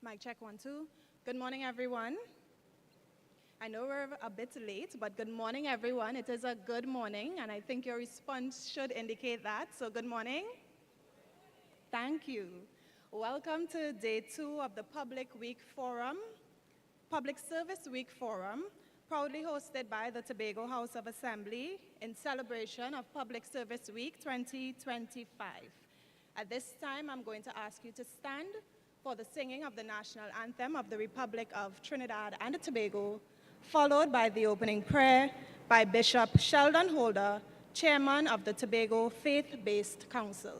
Mic check 1, 2. Good morning, everyone. I know we're a bit late, but good morning, everyone. It is a good morning, and I think your response should indicate that. So good morning. Thank you. Welcome to day 2 of the Public Service Week Forum, proudly hosted by the Tobago House of Assembly in celebration of Public Service Week 2025. At this time, I'm going to ask you to stand for the singing of the national anthem of the Republic of Trinidad and Tobago, followed by the opening prayer by Bishop Sheldon Holder, Chairman of the Tobago Faith-Based Council.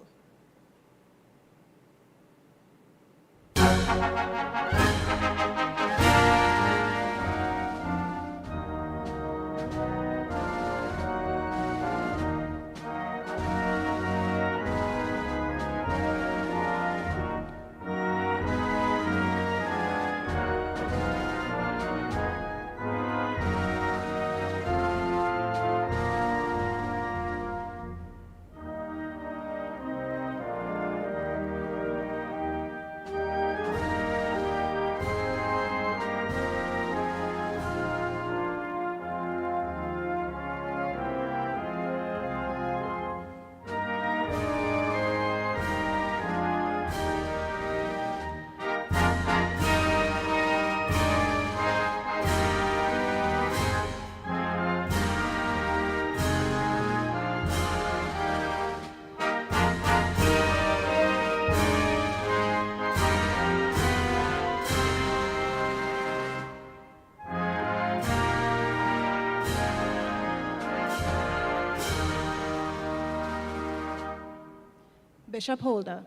Bishop Holder.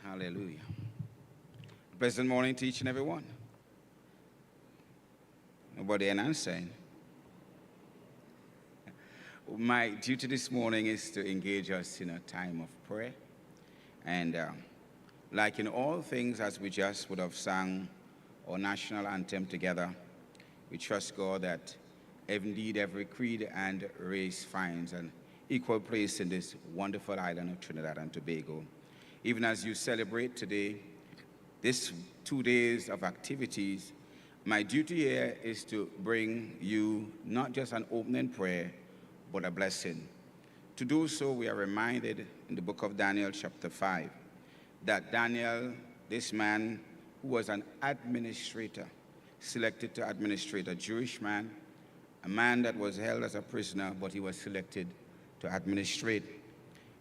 Hallelujah. Pleasant morning to each and every one. Nobody answering. My duty this morning is to engage us in a time of prayer. And like in all things, as we just would have sung our national anthem together, we trust God that indeed every creed and race finds an equal place in this wonderful island of Trinidad and Tobago. Even as you celebrate today, this 2 days of activities, my duty here is to bring you not just an opening prayer, but a blessing. To do so, we are reminded in the book of Daniel, chapter 5, that Daniel, this man who was an administrator, selected to administrate, a Jewish man, a man that was held as a prisoner, but he was selected to administrate.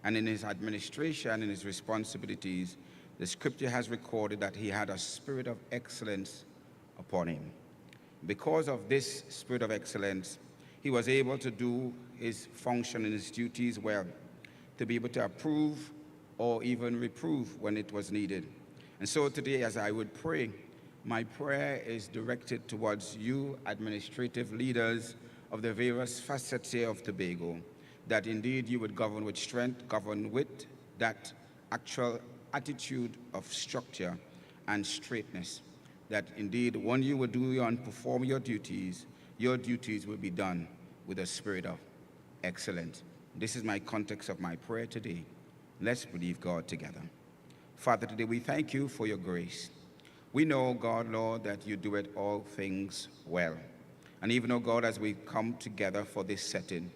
And in his administration, in his responsibilities, the scripture has recorded that he had a spirit of excellence upon him. Because of this spirit of excellence, he was able to do his function and his duties well, to be able to approve or even reprove when it was needed. And so today, as I would pray, my prayer is directed towards you administrative leaders of the various facets here of Tobago, that indeed you would govern with strength, govern with that actual attitude of structure and straightness, that indeed when you would do and perform your duties will be done with a spirit of excellence. This is my context of my prayer today. Let's believe God together. Father, today we thank you for your grace. We know, God, Lord, that you do it all things well. And even, oh God, as we come together for this setting,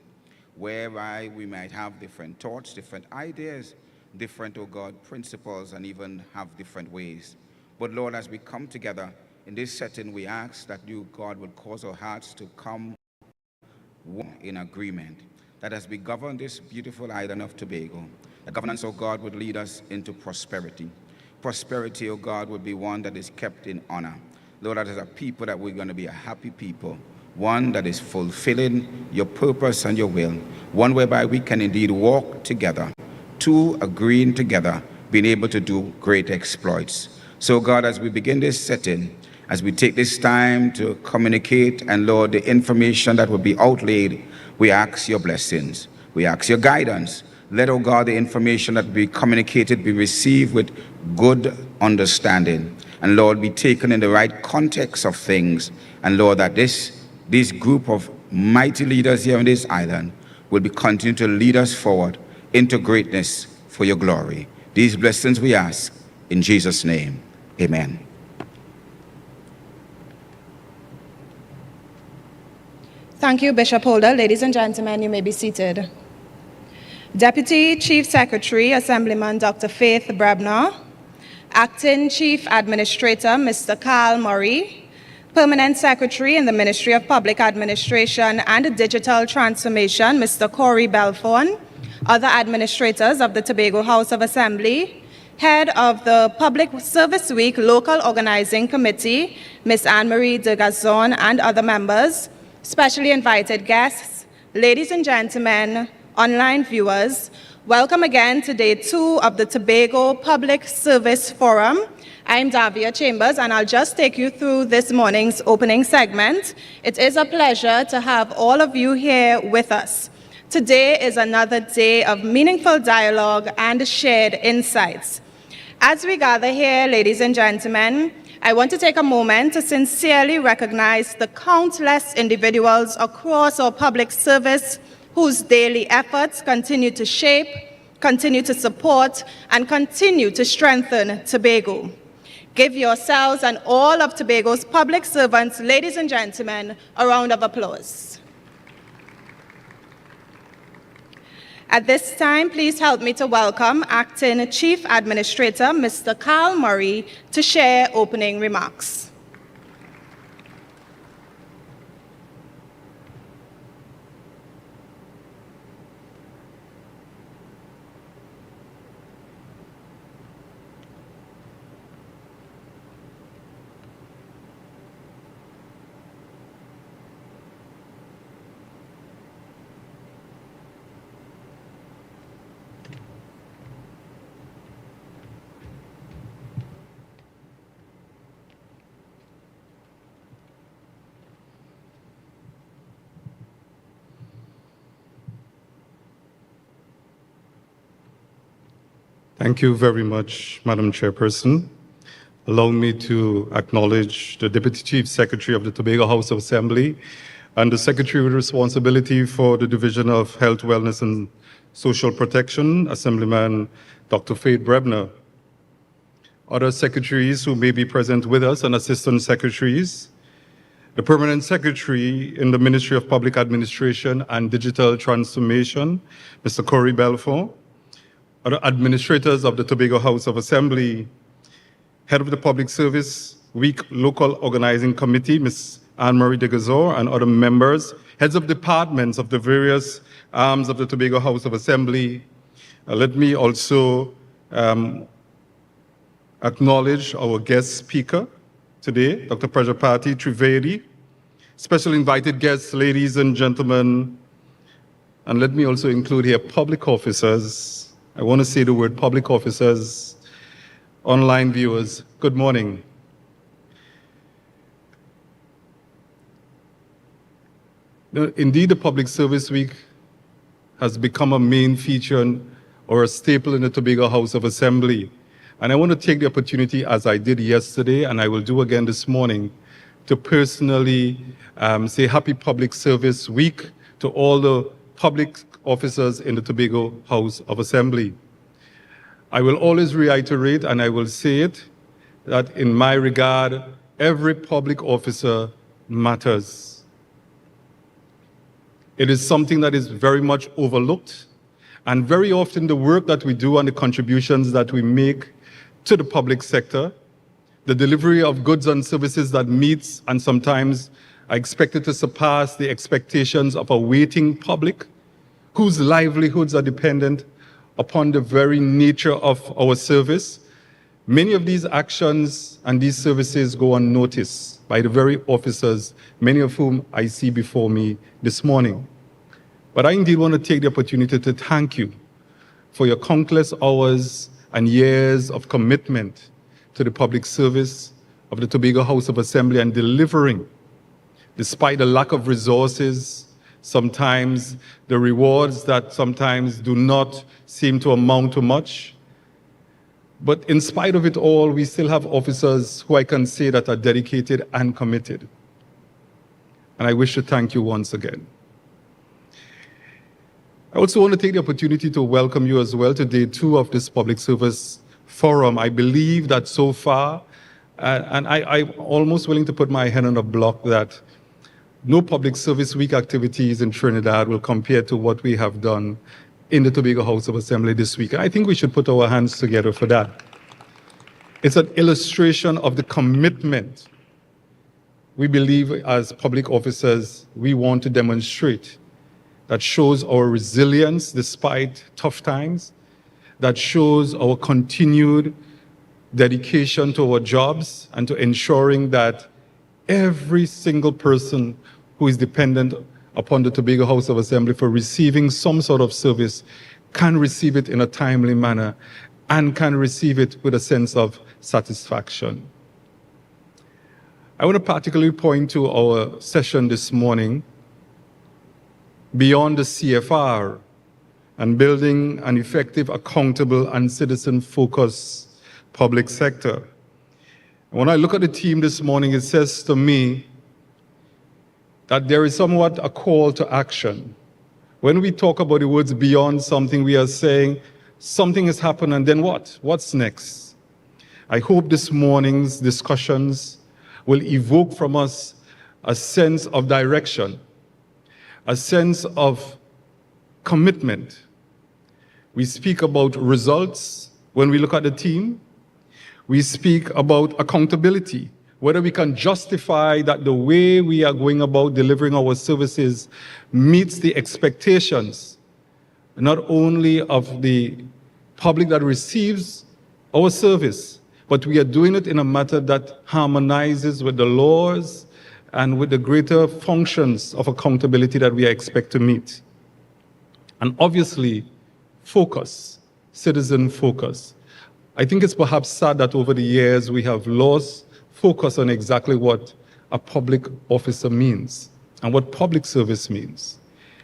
whereby we might have different thoughts, different ideas, different, oh God, principles, and even have different ways. But Lord, as we come together in this setting, we ask that you, God, would cause our hearts to come in agreement, that as we govern this beautiful island of Tobago, the governance, oh God, would lead us into prosperity. Prosperity, oh God, would be one that is kept in honor. Lord, that as a people that we're going to be a happy people, one that is fulfilling your purpose and your will, one whereby we can indeed walk together, two agreeing together, being able to do great exploits. So God, as we begin this setting, as we take this time to communicate, and Lord, the information that will be outlaid, we ask your blessings. We ask your guidance. Let, oh God, the information that be communicated be received with good understanding. And Lord, be taken in the right context of things, And Lord, that this group of mighty leaders here on this island will be continuing to lead us forward into greatness for your glory. These blessings we ask in Jesus' name. Amen. Thank you, Bishop Holder. Ladies and gentlemen, you may be seated. Deputy Chief Secretary, Assemblyman Dr. Faith Brebner, Acting Chief Administrator, Mr. Carl Murray, Permanent Secretary in the Ministry of Public Administration and Digital Transformation, Mr. Corey Belfon, other administrators of the Tobago House of Assembly, Head of the Public Service Week Local Organizing Committee, Ms. Anne-Marie de Gazon, and other members, specially invited guests, ladies and gentlemen, online viewers, welcome again to Day 2 of the Tobago Public Service Forum. I'm Davia Chambers, and I'll just take you through this morning's opening segment. It is a pleasure to have all of you here with us. Today is another day of meaningful dialogue and shared insights. As we gather here, ladies and gentlemen, I want to take a moment to sincerely recognize the countless individuals across our public service whose daily efforts continue to shape, continue to support, and continue to strengthen Tobago. Give yourselves and all of Tobago's public servants, ladies and gentlemen, a round of applause. At this time, please help me to welcome Acting Chief Administrator, Mr. Carl Murray, to share opening remarks. Thank you very much, Madam Chairperson. Allow me to acknowledge the Deputy Chief Secretary of the Tobago House of Assembly and the Secretary with responsibility for the Division of Health, Wellness and Social Protection, Assemblyman Dr. Faith Brebner. Other secretaries who may be present with us and assistant secretaries, the Permanent Secretary in the Ministry of Public Administration and Digital Transformation, Mr. Corey Belfon, other administrators of the Tobago House of Assembly, Head of the Public Service Week Local Organizing Committee, Ms. Anne-Marie de Gazor, and other members, heads of departments of the various arms of the Tobago House of Assembly. Let me also acknowledge our guest speaker today, Dr. Prajapati Trivedi, special invited guests, ladies and gentlemen, and let me also include here public officers. I want to say the word public officers, online viewers, good morning. Indeed, the Public Service Week has become a main feature or a staple in the Tobago House of Assembly. And I want to take the opportunity, as I did yesterday, and I will do again this morning, to personally say Happy Public Service Week to all the public officers in the Tobago House of Assembly. I will always reiterate, and I will say it, that in my regard, every public officer matters. It is something that is very much overlooked, and very often the work that we do and the contributions that we make to the public sector, the delivery of goods and services that meets and sometimes are expected to surpass the expectations of a waiting public, whose livelihoods are dependent upon the very nature of our service. Many of these actions and these services go unnoticed by the very officers, many of whom I see before me this morning. But I indeed want to take the opportunity to thank you for your countless hours and years of commitment to the public service of the Tobago House of Assembly and delivering, despite the lack of resources, sometimes the rewards that sometimes do not seem to amount to much. But in spite of it all, we still have officers who I can say that are dedicated and committed. And I wish to thank you once again. I also want to take the opportunity to welcome you as well to day 2 of this public service forum. I believe that so far, and I'm almost willing to put my hand on a block that no public service week activities in Trinidad will compare to what we have done in the Tobago House of Assembly this week. I think we should put our hands together for that. It's an illustration of the commitment we believe as public officers we want to demonstrate, that shows our resilience despite tough times, that shows our continued dedication to our jobs and to ensuring that every single person who is dependent upon the Tobago House of Assembly for receiving some sort of service can receive it in a timely manner and can receive it with a sense of satisfaction. I want to particularly point to our session this morning, Beyond the CFR, and building an effective, accountable, and citizen-focused public sector. When I look at the team this morning, it says to me that there is somewhat a call to action. When we talk about the words beyond something, we are saying something has happened, and then what? What's next? I hope this morning's discussions will evoke from us a sense of direction, a sense of commitment. We speak about results when we look at the team. We speak about accountability, whether we can justify that the way we are going about delivering our services meets the expectations, not only of the public that receives our service, but we are doing it in a manner that harmonizes with the laws and with the greater functions of accountability that we expect to meet. And obviously, focus, citizen focus. I think it's perhaps sad that over the years we have lost focus on exactly what a public officer means and what public service means.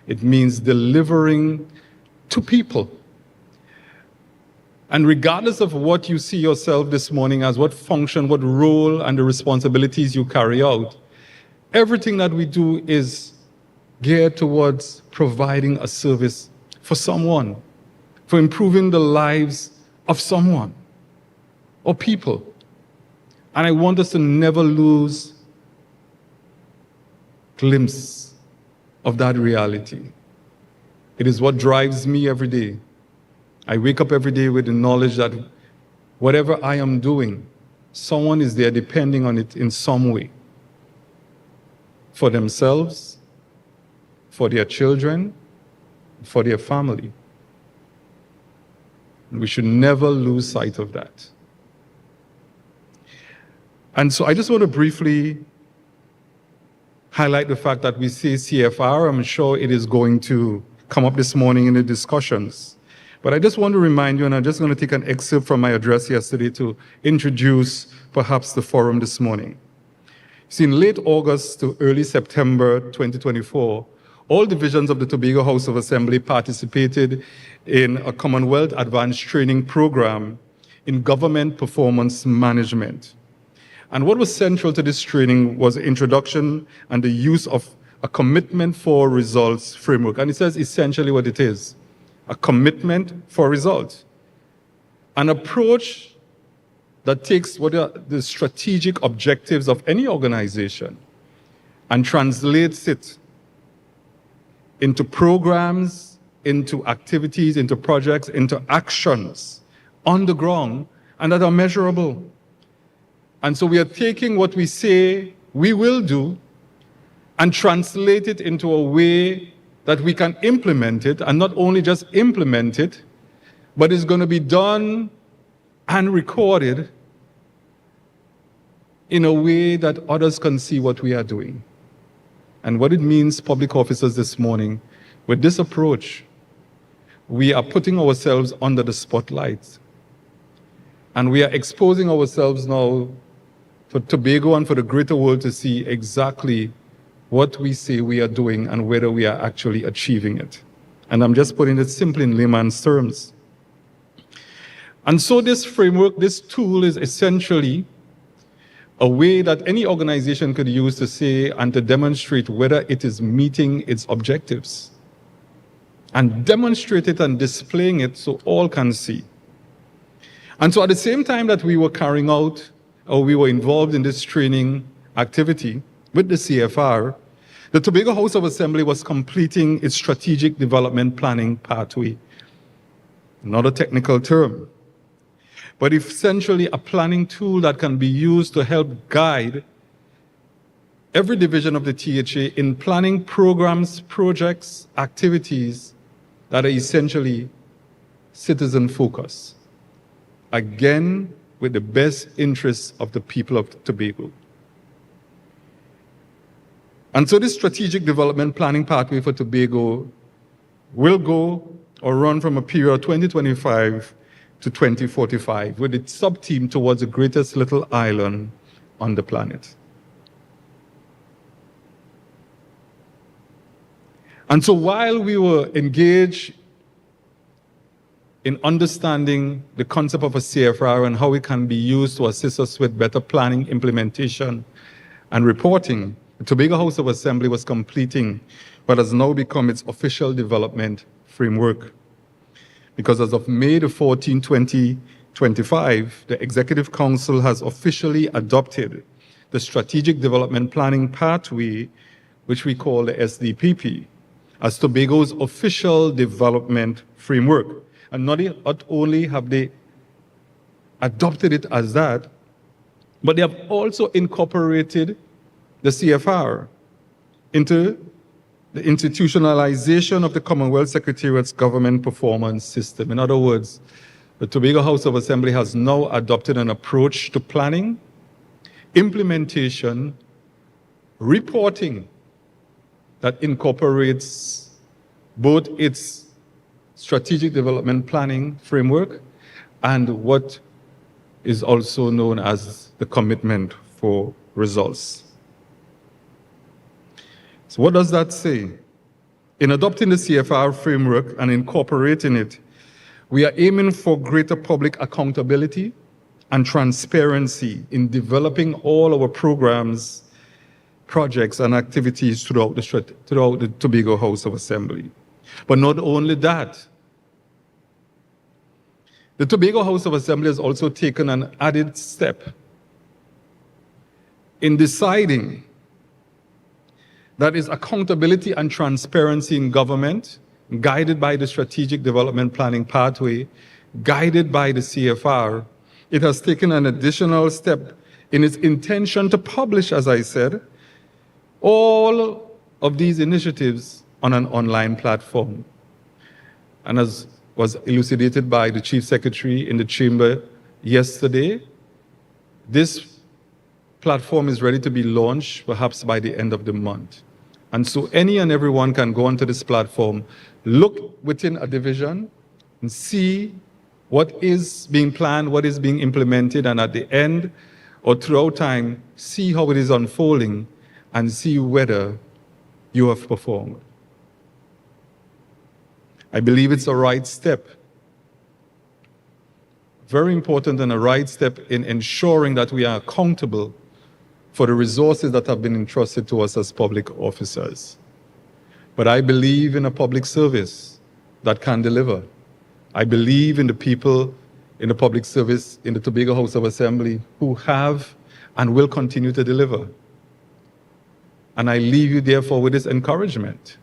It means delivering to people. And regardless of what you see yourself this morning as, what function, what role, and the responsibilities you carry out, everything that we do is geared towards providing a service for someone, for improving the lives of someone or people. And I want us to never lose glimpse of that reality. It is what drives me every day. I wake up every day with the knowledge that whatever I am doing, someone is there depending on it in some way. For themselves, for their children, for their family. We should never lose sight of that. And so I just want to briefly highlight the fact that we say CFR. I'm sure it is going to come up this morning in the discussions. But I just want to remind you, and I'm just going to take an excerpt from my address yesterday to introduce perhaps the forum this morning. See, in late August to early September 2024, all divisions of the Tobago House of Assembly participated in a Commonwealth Advanced Training Program in Government Performance Management. And what was central to this training was the introduction and the use of a commitment for results framework. And it says essentially what it is: a commitment for results. An approach that takes what are the strategic objectives of any organization and translates it into programs, into activities, into projects, into actions on the ground, and that are measurable. And so we are taking what we say we will do and translate it into a way that we can implement it, and not only just implement it, but it's going to be done and recorded in a way that others can see what we are doing. And what it means, public officers, this morning, with this approach, we are putting ourselves under the spotlight. And we are exposing ourselves now for Tobago and for the greater world to see exactly what we say we are doing and whether we are actually achieving it. And I'm just putting it simply in layman's terms. And so this framework, this tool is essentially a way that any organization could use to say and to demonstrate whether it is meeting its objectives. And demonstrate it and displaying it so all can see. And so at the same time that we were carrying out, or we were involved in this training activity with the CFR, the Tobago House of Assembly was completing its strategic development planning pathway. Not a technical term, but essentially a planning tool that can be used to help guide every division of the THA in planning programs, projects, activities that are essentially citizen-focused. Again, with the best interests of the people of Tobago. And so this strategic development planning pathway for Tobago will go or run from a period 2025 to 2045 with its sub-team towards the greatest little island on the planet. And so while we were engaged in understanding the concept of a CFR and how it can be used to assist us with better planning, implementation, and reporting, the Tobago House of Assembly was completing what has now become its official development framework. Because as of May 14, 2025, the Executive Council has officially adopted the Strategic Development Planning Pathway, which we call the SDPP, as Tobago's official development framework. And not only have they adopted it as that, but they have also incorporated the CFR into the institutionalization of the Commonwealth Secretariat's government performance system. In other words, the Tobago House of Assembly has now adopted an approach to planning, implementation, reporting that incorporates both its strategic development planning framework and what is also known as the commitment for results. So what does that say? In adopting the CFR framework and incorporating it, we are aiming for greater public accountability and transparency in developing all our programs, projects, and activities throughout the Tobago House of Assembly. But not only that, the Tobago House of Assembly has also taken an added step in deciding that is accountability and transparency in government, guided by the Strategic Development Planning Pathway, guided by the CFR. It has taken an additional step in its intention to publish, as I said, all of these initiatives on an online platform. And as was elucidated by the Chief Secretary in the Chamber yesterday, this platform is ready to be launched perhaps by the end of the month. And so any and everyone can go onto this platform, look within a division, and see what is being planned, what is being implemented, and at the end or throughout time, see how it is unfolding and see whether you have performed. I believe it's a right step. Very important and a right step in ensuring that we are accountable for the resources that have been entrusted to us as public officers. But I believe in a public service that can deliver. I believe in the people in the public service in the Tobago House of Assembly who have and will continue to deliver. And I leave you therefore with this encouragement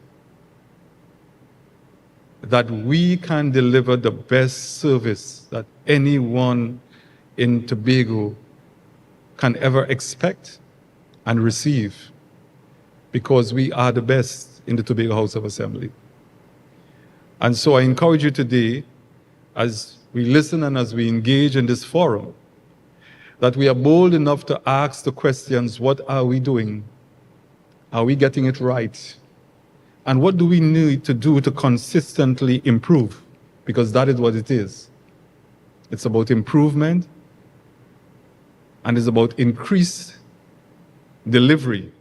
that we can deliver the best service that anyone in Tobago can ever expect and receive, because we are the best in the Tobago House of Assembly. And so I encourage you today, as we listen and as we engage in this forum, that we are bold enough to ask the questions: what are we doing? Are we getting it right? And what do we need to do to consistently improve? Because that is what it is. It's about improvement, and it's about increased delivery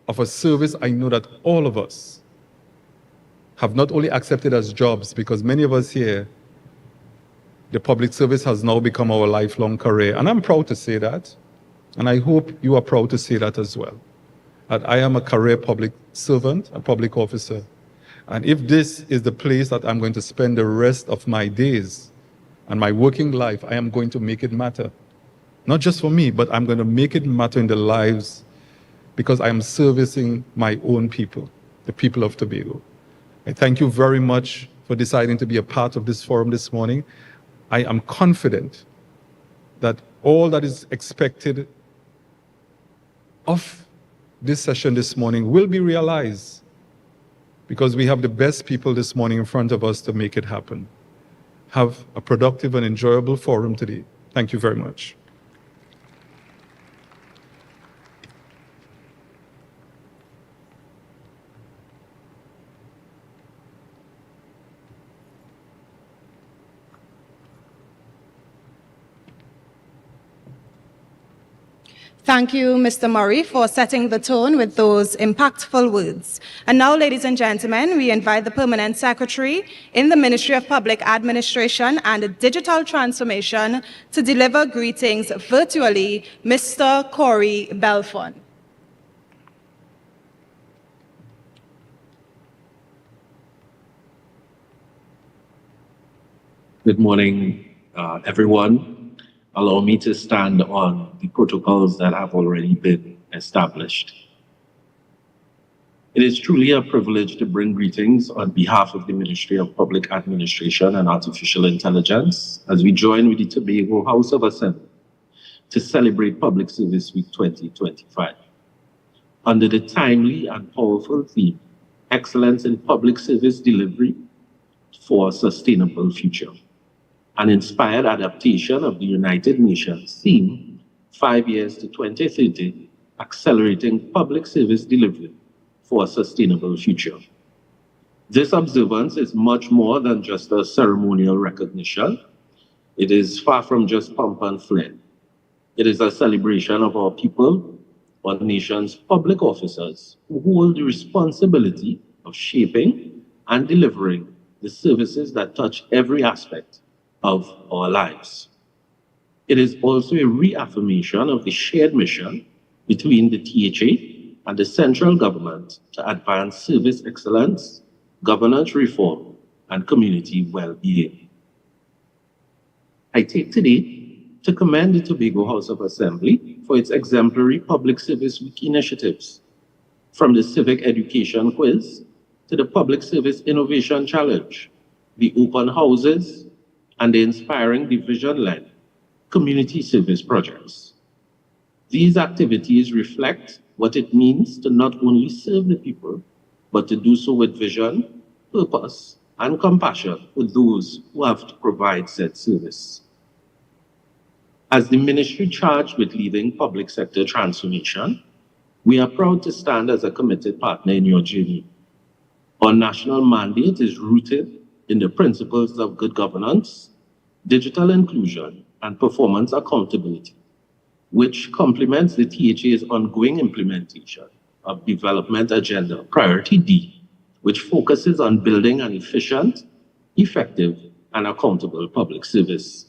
of a service I know that all of us have not only accepted as jobs, because many of us here, the public service has now become our lifelong career. And I'm proud to say that. And I hope you are proud to say that as well. That I am a career public servant, a public officer. And if this is the place that I'm going to spend the rest of my days and my working life, I am going to make it matter. Not just for me, but I'm going to make it matter in the lives because I am servicing my own people, the people of Tobago. I thank you very much for deciding to be a part of this forum this morning. I am confident that all that is expected of this session this morning will be realized because we have the best people this morning in front of us to make it happen. Have a productive and enjoyable forum today. Thank you very much. Thank you, Mr. Murray, for setting the tone with those impactful words. And now, ladies and gentlemen, we invite the Permanent Secretary in the Ministry of Public Administration and Digital Transformation to deliver greetings virtually, Mr. Corey Belfon. Good morning, everyone. Allow me to stand on the protocols that have already been established. It is truly a privilege to bring greetings on behalf of the Ministry of Public Administration and Artificial Intelligence as we join with the Tobago House of Assembly to celebrate Public Service Week 2025. Under the timely and powerful theme, Excellence in Public Service Delivery for a Sustainable Future, an inspired adaptation of the United Nations theme, 5 years to 2030, Accelerating Public Service Delivery for a Sustainable Future. This observance is much more than just a ceremonial recognition. It is far from just pomp and flair. It is a celebration of our people, our nation's public officers, who hold the responsibility of shaping and delivering the services that touch every aspect of our lives. It is also a reaffirmation of the shared mission between the THA and the central government to advance service excellence, governance reform, and community well-being. I take today to commend the Tobago House of Assembly for its exemplary Public Service Week initiatives, from the Civic Education Quiz to the Public Service Innovation Challenge, the open houses, and the inspiring division-led community service projects. These activities reflect what it means to not only serve the people, but to do so with vision, purpose, and compassion for those who have to provide said service. As the ministry charged with leading public sector transformation, we are proud to stand as a committed partner in your journey. Our national mandate is rooted in the principles of good governance, digital inclusion, and performance accountability, which complements the THA's ongoing implementation of Development Agenda Priority D, which focuses on building an efficient, effective, and accountable public service.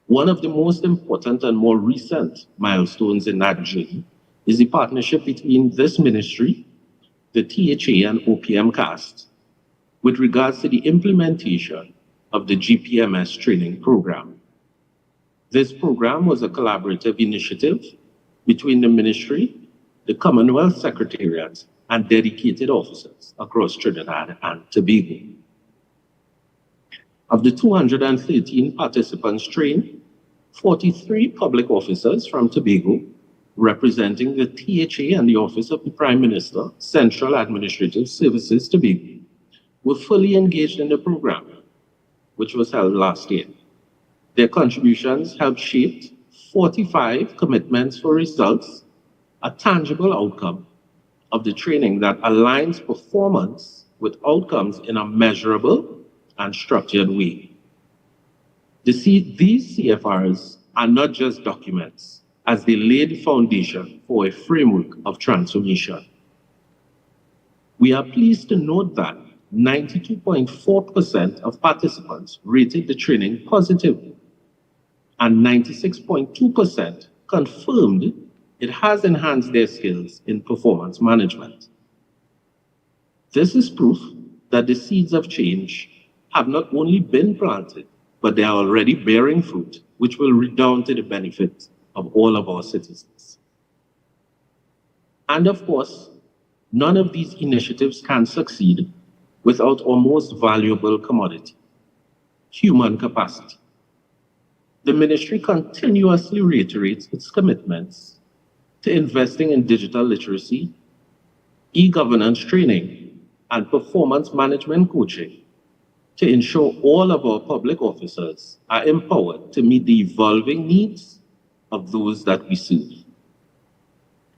One of the most important and more recent milestones in that journey is the partnership between this ministry, the THA, and OPM CAST with regards to the implementation of the GPMS training program. This program was a collaborative initiative between the ministry, the Commonwealth Secretariat, and dedicated officers across Trinidad and Tobago. Of the 213 participants trained, 43 public officers from Tobago, representing the THA and the Office of the Prime Minister, Central Administrative Services Tobago, were fully engaged in the program, which was held last year. Their contributions helped shape 45 commitments for results, a tangible outcome of the training that aligns performance with outcomes in a measurable and structured way. These CFRs are not just documents, as they lay the foundation for a framework of transformation. We are pleased to note that 92.4% of participants rated the training positively, and 96.2% confirmed it has enhanced their skills in performance management. This is proof that the seeds of change have not only been planted, but they are already bearing fruit, which will redound to the benefit of all of our citizens. And of course, none of these initiatives can succeed without our most valuable commodity, human capacity. The ministry continuously reiterates its commitments to investing in digital literacy, e-governance training, and performance management coaching to ensure all of our public officers are empowered to meet the evolving needs of those that we serve.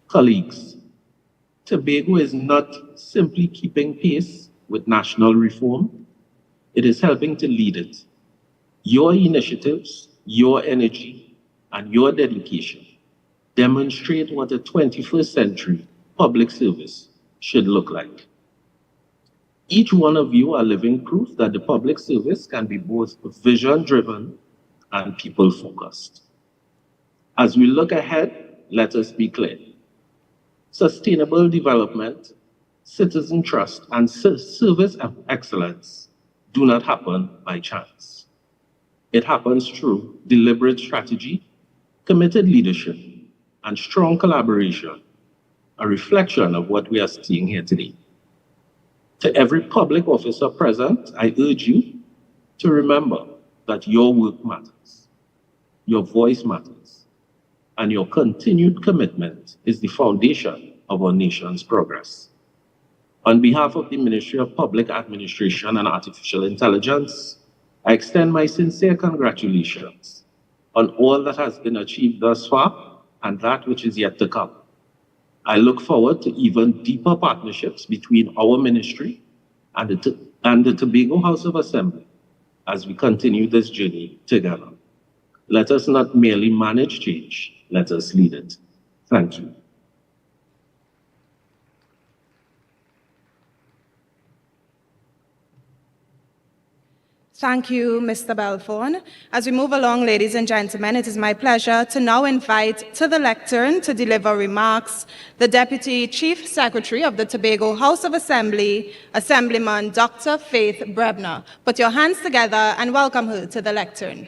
Colleagues, Tobago is not simply keeping pace with national reform, it is helping to lead it. Your initiatives, your energy, and your dedication demonstrate what a 21st century public service should look like. Each one of you are living proof that the public service can be both vision-driven and people-focused. As we look ahead, let us be clear. Sustainable development, citizen trust, and service excellence do not happen by chance. It happens through deliberate strategy, committed leadership, and strong collaboration, a reflection of what we are seeing here today. To every public officer present, I urge you to remember that your work matters, your voice matters, and your continued commitment is the foundation of our nation's progress. On behalf of the Ministry of Public Administration and Artificial Intelligence, I extend my sincere congratulations on all that has been achieved thus far and that which is yet to come. I look forward to even deeper partnerships between our ministry and the Tobago House of Assembly as we continue this journey together. Let us not merely manage change, let us lead it. Thank you. Thank you, Mr. Belforn. As we move along, ladies and gentlemen, it is my pleasure to now invite to the lectern to deliver remarks the Deputy Chief Secretary of the Tobago House of Assembly, Assemblyman Dr. Faith Brebner. Put your hands together and welcome her to the lectern.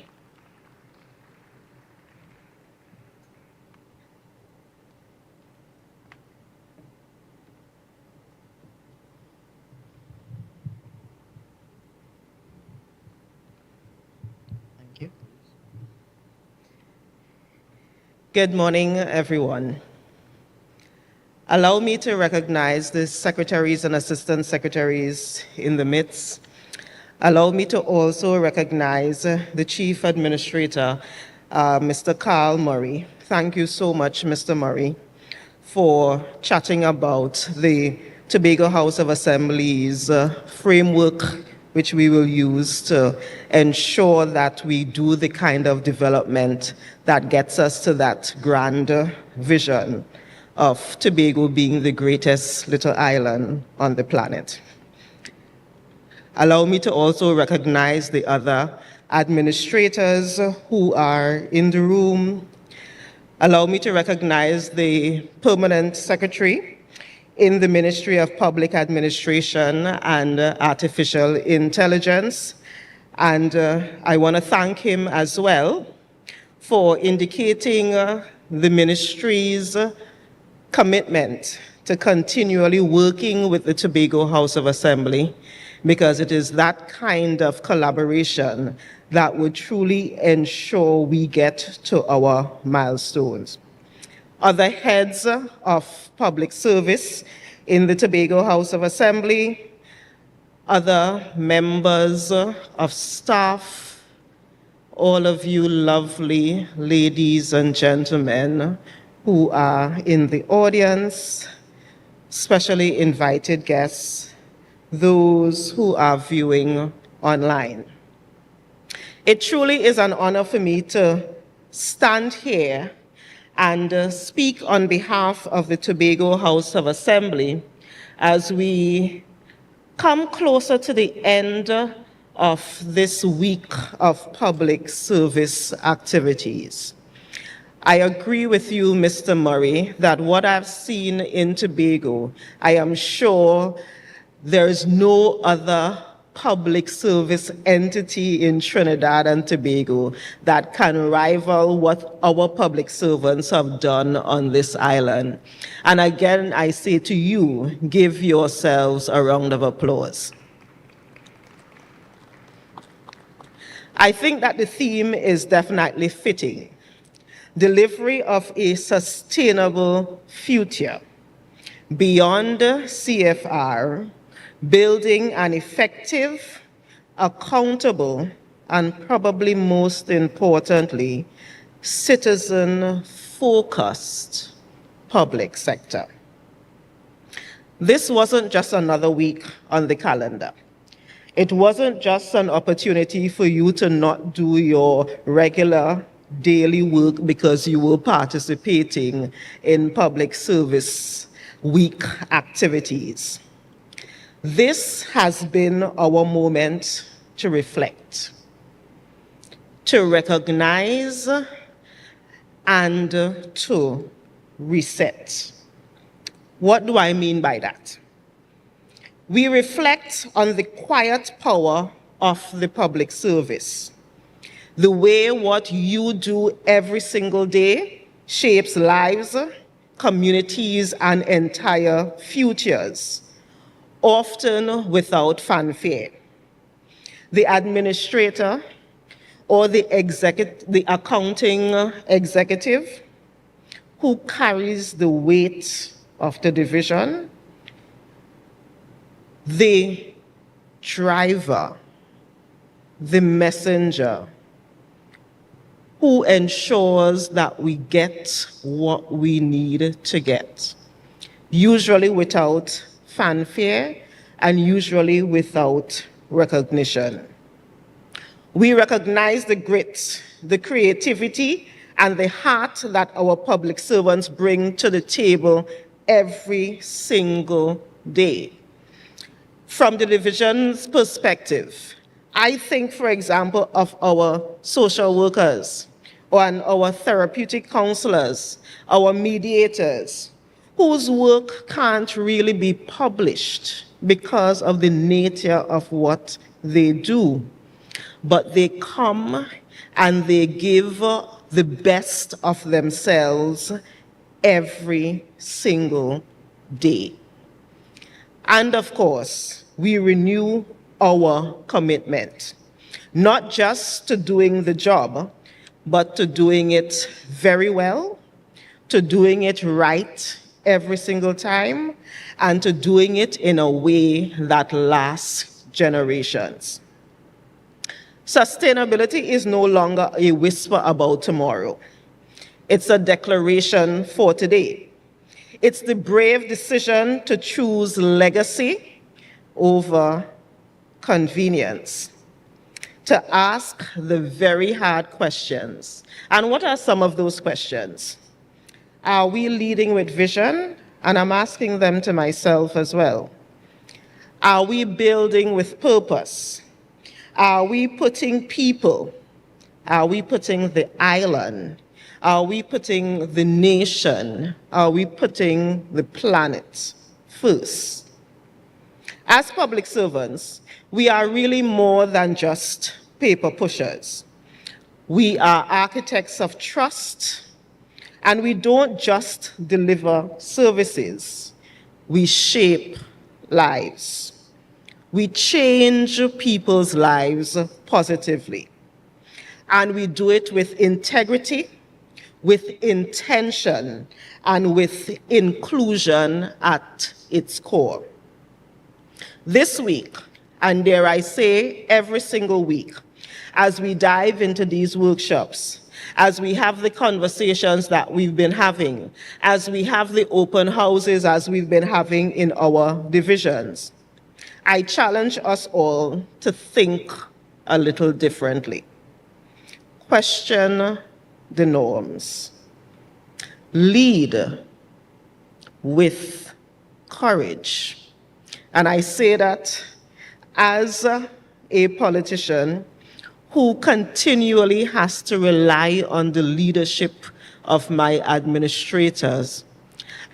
Good morning, everyone. Allow me to recognize the secretaries and assistant secretaries in the midst. Allow me to also recognize the Chief Administrator, Mr. Carl Murray. Thank you so much, Mr. Murray, for chatting about the Tobago House of Assembly's framework which we will use to ensure that we do the kind of development that gets us to that grand vision of Tobago being the greatest little island on the planet. Allow me to also recognize the other administrators who are in the room. Allow me to recognize the permanent secretary in the Ministry of Public Administration and Artificial Intelligence. And I want to thank him as well for indicating the ministry's commitment to continually working with the Tobago House of Assembly, because it is that kind of collaboration that would truly ensure we get to our milestones. Other heads of public service in the Tobago House of Assembly, other members of staff, all of you lovely ladies and gentlemen who are in the audience, specially invited guests, those who are viewing online. It truly is an honor for me to stand here and speak on behalf of the Tobago House of Assembly as we come closer to the end of this week of public service activities. I agree with you, Mr. Murray, that what I've seen in Tobago, I am sure there is no other public service entity in Trinidad and Tobago that can rival what our public servants have done on this island. And again, I say to you, give yourselves a round of applause. I think that the theme is definitely fitting. Delivery of a sustainable future beyond CFR, building an effective, accountable, and probably most importantly, citizen-focused public sector. This wasn't just another week on the calendar. It wasn't just an opportunity for you to not do your regular daily work because you were participating in public service week activities. This has been our moment to reflect, to recognize, and to reset. What do I mean by that? We reflect on the quiet power of the public service, the way what you do every single day shapes lives, communities, and entire futures, often without fanfare. The administrator or the accounting executive who carries the weight of the division, the driver, the messenger, who ensures that we get what we need to get, usually without fanfare and usually without recognition. We recognize the grit, the creativity, and the heart that our public servants bring to the table every single day. From the division's perspective, I think, for example, of our social workers and our therapeutic counselors, our mediators, whose work can't really be published because of the nature of what they do. But they come and they give the best of themselves every single day. And of course, we renew our commitment, not just to doing the job, but to doing it very well, to doing it right every single time, and to doing it in a way that lasts generations. Sustainability is no longer a whisper about tomorrow. It's a declaration for today. It's the brave decision to choose legacy over convenience, to ask the very hard questions. And what are some of those questions? Are we leading with vision? And I'm asking them to myself as well. Are we building with purpose? Are we putting people? Are we putting the island? Are we putting the nation? Are we putting the planet first? As public servants, we are really more than just paper pushers. We are architects of trust, and we don't just deliver services. We shape lives. We change people's lives positively. And we do it with integrity, with intention, and with inclusion at its core. This week, and dare I say every single week, as we dive into these workshops, as we have the conversations that we've been having, as we have the open houses as we've been having in our divisions, I challenge us all to think a little differently. Question the norms. Lead with courage. And I say that as a politician who continually has to rely on the leadership of my administrators,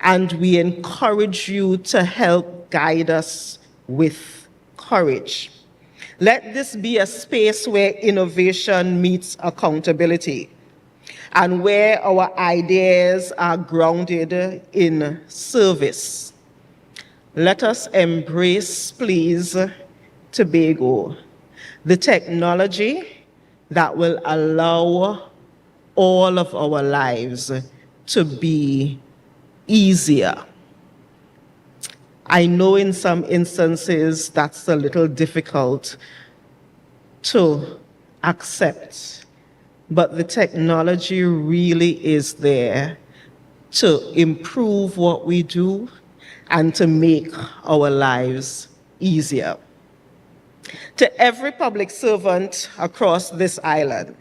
and we encourage you to help guide us with courage. Let this be a space where innovation meets accountability and where our ideas are grounded in service. Let us embrace, please, Tobago, the technology that will allow all of our lives to be easier. I know in some instances that's a little difficult to accept, but the technology really is there to improve what we do and to make our lives easier. To every public servant across this island,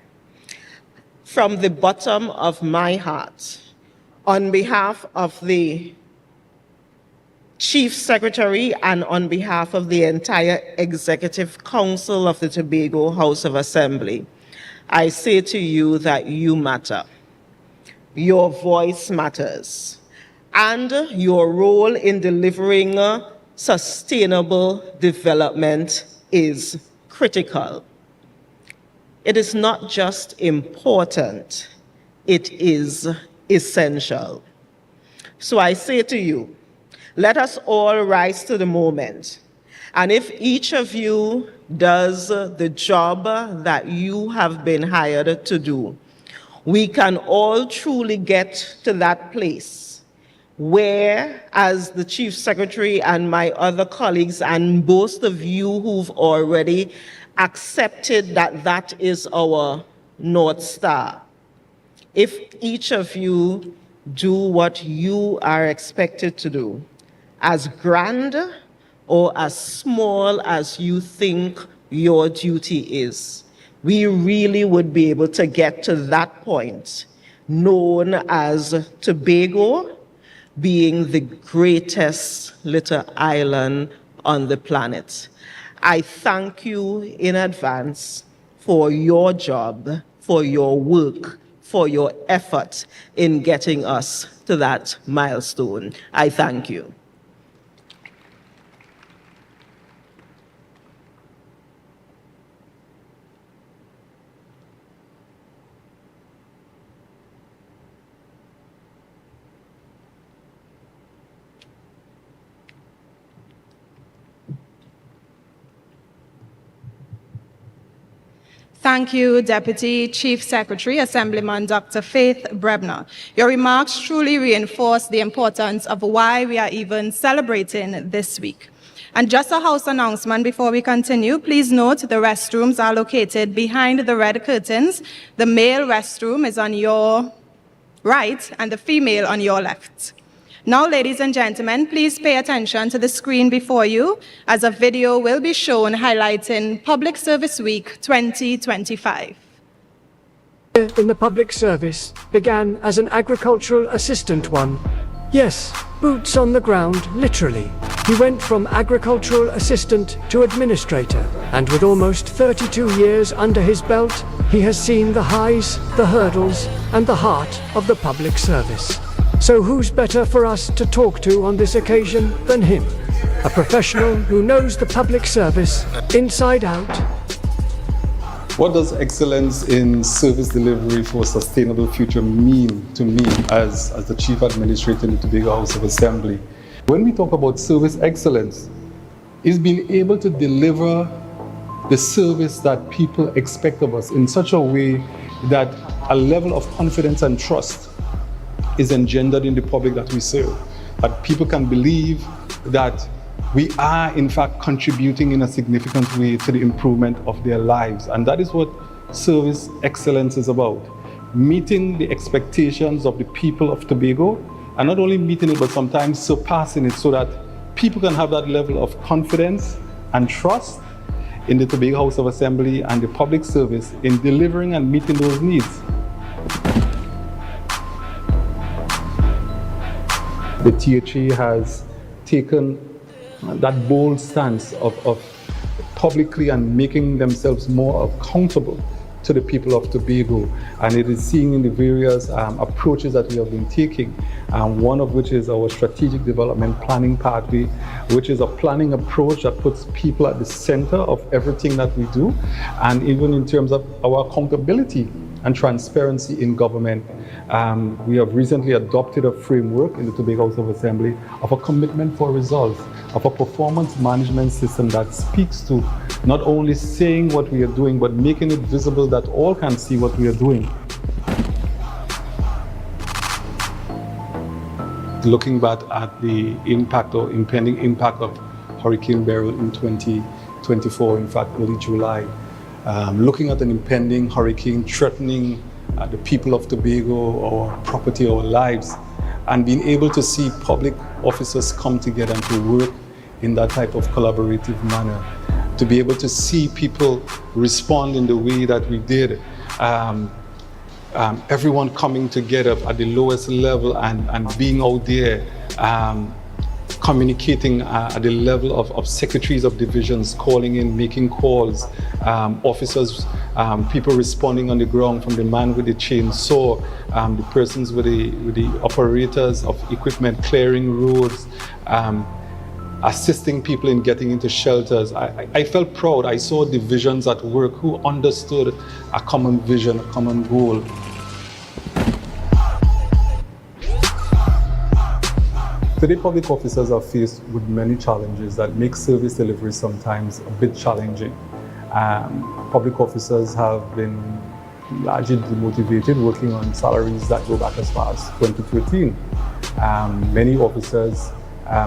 from the bottom of my heart, on behalf of the Chief Secretary and on behalf of the entire Executive Council of the Tobago House of Assembly, I say to you that you matter. Your voice matters. And your role in delivering sustainable development is critical. It is not just important, it is essential. So I say to you, let us all rise to the moment. And if each of you does the job that you have been hired to do, we can all truly get to that place where, as the Chief Secretary and my other colleagues, and most of you who've already accepted that that is our North Star, if each of you do what you are expected to do, as grand or as small as you think your duty is, we really would be able to get to that point, known as Tobago being the greatest little island on the planet. I thank you in advance for your job, for your work, for your effort in getting us to that milestone. I thank you. Thank you, Deputy Chief Secretary, Assemblyman Dr. Faith Brebner. Your remarks truly reinforce the importance of why we are even celebrating this week. And just a house announcement before we continue, please note the restrooms are located behind the red curtains. The male restroom is on your right and the female on your left. Now, ladies and gentlemen, please pay attention to the screen before you as a video will be shown highlighting Public Service Week 2025. In the public service began as an agricultural assistant one. Yes, boots on the ground, literally. He went from agricultural assistant to administrator, and with almost 32 years under his belt, he has seen the highs, the hurdles, and the heart of the public service. So who's better for us to talk to on this occasion than him? A professional who knows the public service inside out. What does excellence in service delivery for a sustainable future mean to me as the Chief Administrator in the Tobago House of Assembly? When we talk about service excellence, it's being able to deliver the service that people expect of us in such a way that a level of confidence and trust is engendered in the public that we serve. That people can believe that we are in fact contributing in a significant way to the improvement of their lives. And that is what service excellence is about. Meeting the expectations of the people of Tobago, and not only meeting it, but sometimes surpassing it so that people can have that level of confidence and trust in the Tobago House of Assembly and the public service in delivering and meeting those needs. The THA has taken that bold stance of publicly and making themselves more accountable to the people of Tobago, and it is seen in the various approaches that we have been taking, one of which is our strategic development planning pathway, which is a planning approach that puts people at the center of everything that we do, and even in terms of our accountability and transparency in government. We have recently adopted a framework in the Tobago House of Assembly of a commitment for results, of a performance management system that speaks to not only saying what we are doing, but making it visible that all can see what we are doing. Looking back at the impact or impending impact of Hurricane Beryl in 2024, in fact, early July, looking at an impending hurricane threatening the people of Tobago, our property, our lives, and being able to see public officers come together and to work in that type of collaborative manner, to be able to see people respond in the way that we did, everyone coming together at the lowest level and being out there, communicating at the level of secretaries of divisions, calling in, making calls, officers, people responding on the ground, from the man with the chainsaw, the persons with the operators of equipment, clearing roads, assisting people in getting into shelters. I felt proud. I saw divisions at work who understood a common vision, a common goal. Today, public officers are faced with many challenges that make service delivery sometimes a bit challenging. Public officers have been largely demotivated, working on salaries that go back as far as 2013. Many officers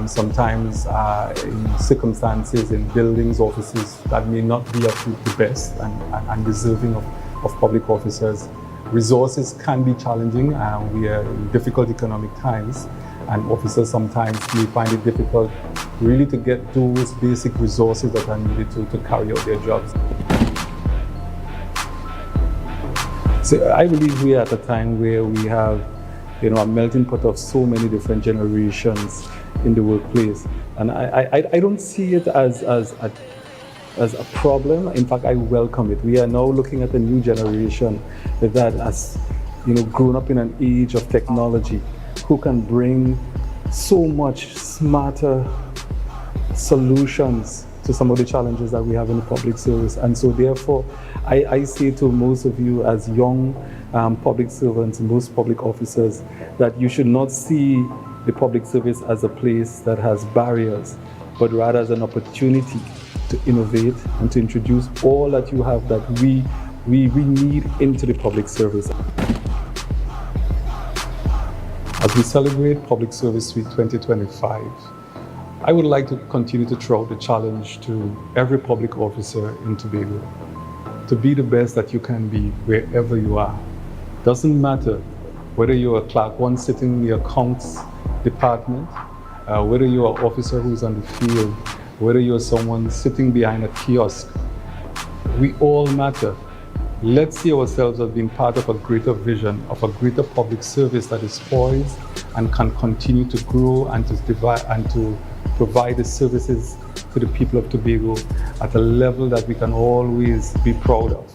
sometimes are in circumstances, in buildings, offices that may not be up to the best and deserving of public officers. Resources can be challenging. We are in difficult economic times, and officers sometimes may find it difficult really to get those basic resources that are needed to carry out their jobs. So I believe we are at a time where we have, a melting pot of so many different generations in the workplace, and I don't see it as a problem. In fact, I welcome it. We are now looking at a new generation that has, grown up in an age of technology, who can bring so much smarter solutions to some of the challenges that we have in the public service. And so therefore, I say to most of you as young public servants, most public officers, that you should not see the public service as a place that has barriers, but rather as an opportunity to innovate and to introduce all that you have that we need into the public service. As we celebrate Public Service Week 2025, I would like to continue to throw out the challenge to every public officer in Tobago to be the best that you can be wherever you are. Doesn't matter whether you're a clerk one sitting in the accounts department, whether you're an officer who's on the field, whether you're someone sitting behind a kiosk. We all matter. Let's see ourselves as being part of a greater vision, of a greater public service that is poised and can continue to grow and to provide the services to the people of Tobago at a level that we can always be proud of.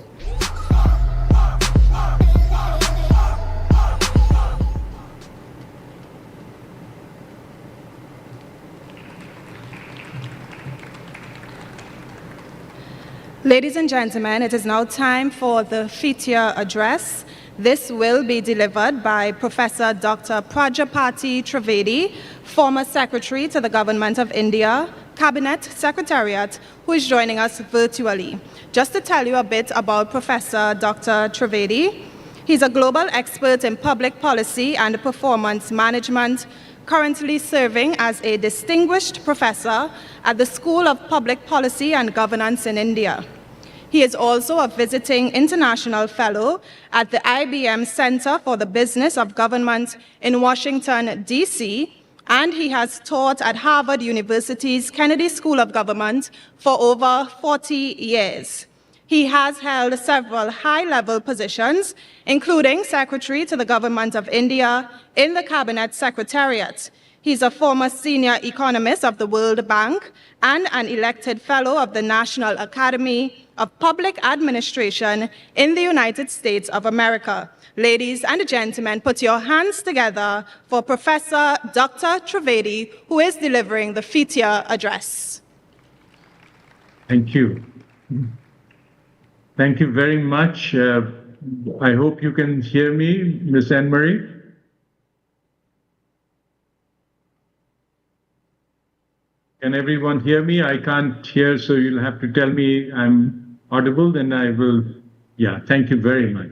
Ladies and gentlemen, it is now time for the feature address. This will be delivered by Professor Dr. Prajapati Trivedi, former Secretary to the Government of India, Cabinet Secretariat, who is joining us virtually. Just to tell you a bit about Professor Dr. Trivedi, he's a global expert in public policy and performance management, currently serving as a distinguished professor at the School of Public Policy and Governance in India. He is also a visiting international fellow at the IBM Center for the Business of Government in Washington, D.C., and he has taught at Harvard University's Kennedy School of Government for over 40 years. He has held several high-level positions, including Secretary to the Government of India in the Cabinet Secretariat. He's a former senior economist of the World Bank and an elected fellow of the National Academy of Public Administration in the United States of America. Ladies and gentlemen, put your hands together for Professor Dr. Trivedi, who is delivering the FITIA address. Thank you. Thank you very much. I hope you can hear me, Ms. Anne-Marie. Can everyone hear me? I can't hear, so you'll have to tell me I'm audible, then I will. Yeah, thank you very much.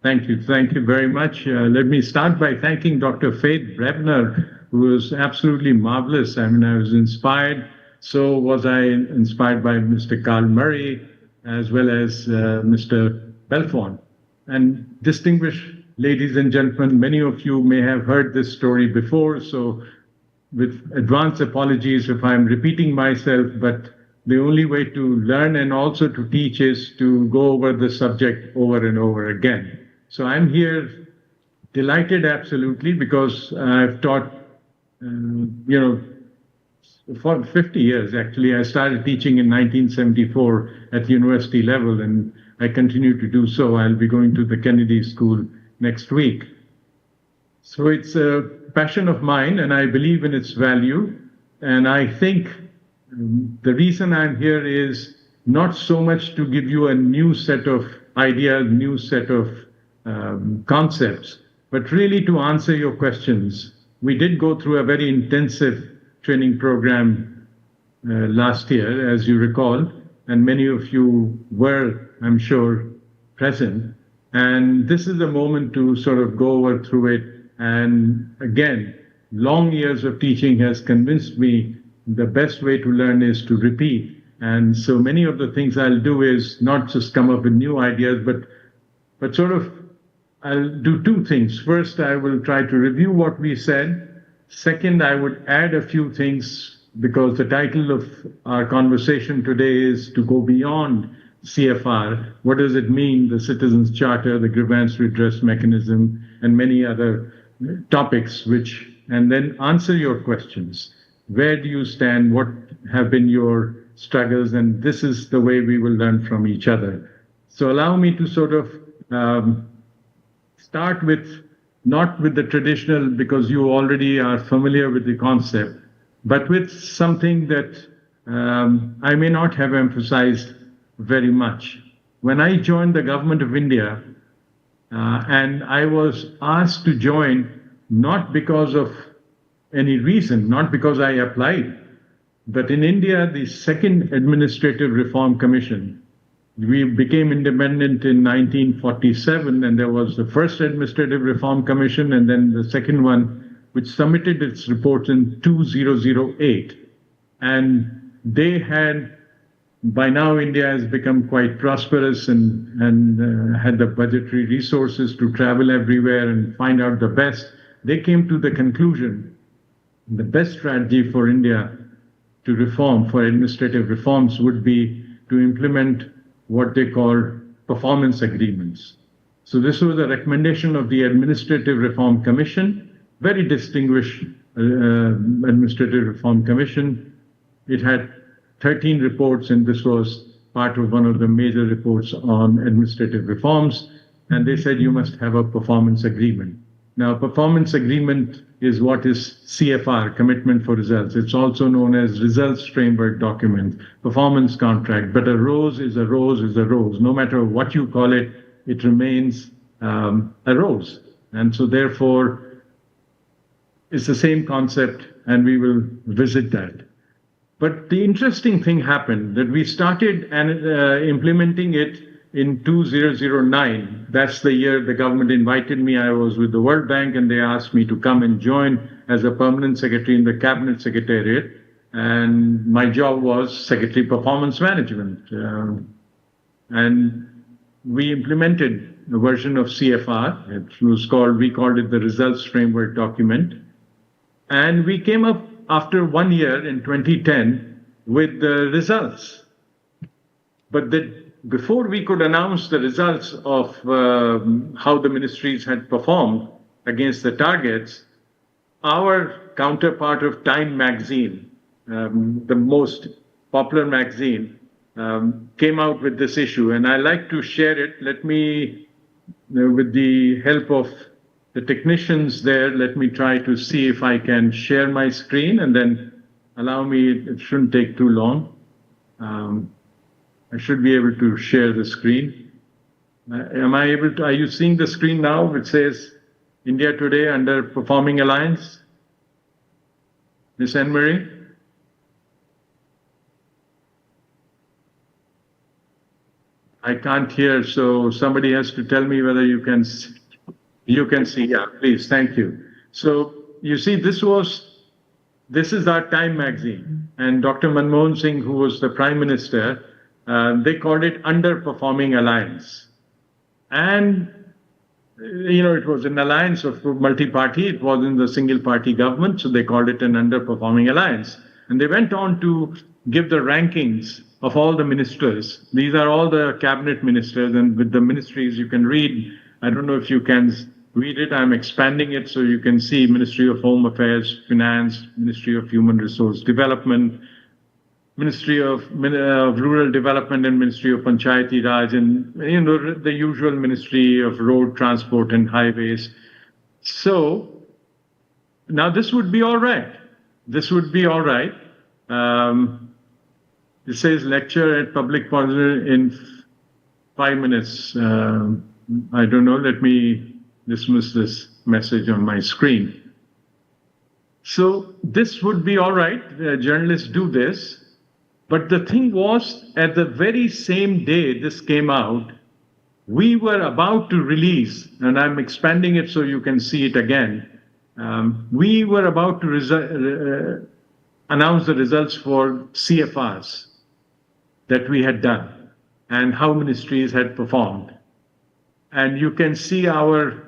Thank you. Thank you very much. Let me start by thanking Dr. Faith Brebner, who was absolutely marvelous. I mean, I was inspired. So was I inspired by Mr. Carl Murray, as well as Mr. Belfont. And distinguished ladies and gentlemen, many of you may have heard this story before, so with advance apologies if I'm repeating myself, but the only way to learn and also to teach is to go over the subject over and over again. So I'm here delighted absolutely because I've taught, for 50 years actually. I started teaching in 1974 at the university level, and I continue to do so. I'll be going to the Kennedy School next week. So it's a passion of mine, and I believe in its value. And I think the reason I'm here is not so much to give you a new set of ideas, new set of concepts, but really to answer your questions. We did go through a very intensive training program last year, as you recall, and many of you were, I'm sure, present. And this is the moment to sort of go over through it. And again, long years of teaching has convinced me the best way to learn is to repeat. And so many of the things I'll do is not just come up with new ideas, but sort of I'll do two things. First, I will try to review what we said. Second, I would add a few things because the title of our conversation today is to go beyond CFR. What does it mean, the Citizens Charter, the grievance redress mechanism, and many other topics, and then answer your questions. Where do you stand? What have been your struggles? And this is the way we will learn from each other. So allow me to sort of start with, not with the traditional, because you already are familiar with the concept, but with something that I may not have emphasized very much. When I joined the government of India, and I was asked to join not because of any reason, not because I applied, but in India, the Second Administrative Reform Commission, we became independent in 1947, and there was the first Administrative Reform Commission, and then the second one, which submitted its report in 2008. And they had, by now India has become quite prosperous and had the budgetary resources to travel everywhere and find out the best. They came to the conclusion the best strategy for India to reform, for administrative reforms, would be to implement what they call performance agreements. So this was a recommendation of the Administrative Reform Commission, very distinguished Administrative Reform Commission. It had 13 reports, and this was part of one of the major reports on administrative reforms. And they said you must have a performance agreement. Now, performance agreement is what is CFR, Commitment for Results. It's also known as Results Framework Document, Performance Contract. But a rose is a rose is a rose. No matter what you call it, it remains a rose. And so therefore, it's the same concept, and we will visit that. But the interesting thing happened that we started implementing it in 2009. That's the year the government invited me. I was with the World Bank, and they asked me to come and join as a permanent secretary in the Cabinet Secretariat. And my job was Secretary Performance Management. And we implemented a version of CFR. It was called, we called it the Results Framework Document. And we came up after 1 year in 2010 with the results. But before we could announce the results of how the ministries had performed against the targets, our counterpart of Time magazine, the most popular magazine, came out with this issue, and I like to share it. Let me, with the help of the technicians there, let me try to see if I can share my screen, and then allow me, it shouldn't take too long. I should be able to share the screen. Am I able to, are you seeing the screen now which says India Today Underperforming Alliance? Ms. Anne-Marie? I can't hear, so somebody has to tell me whether you can see. You can see, yeah, please, thank you. So you see, this is our Time magazine, and Dr. Manmohan Singh, who was the Prime Minister, they called it Underperforming Alliance. And, you know, it was an alliance of multi-party, it wasn't the single-party government, so they called it an underperforming alliance. And they went on to give the rankings of all the ministers. These are all the cabinet ministers, and with the ministries you can read, I don't know if you can read it, I'm expanding it so you can see Ministry of Home Affairs, Finance, Ministry of Human Resource Development, Ministry of Rural Development and Ministry of Panchayati Raj, and you know, the usual Ministry of Road Transport and Highways. So now this would be all right. This would be all right. It says lecture at public policy in 5 minutes. I don't know, let me dismiss this message on my screen. So this would be all right, journalists do this, but the thing was, at the very same day this came out, we were about to release, and I'm expanding it so you can see it again, we were about to announce the results for CFRs that we had done and how ministries had performed. And you can see our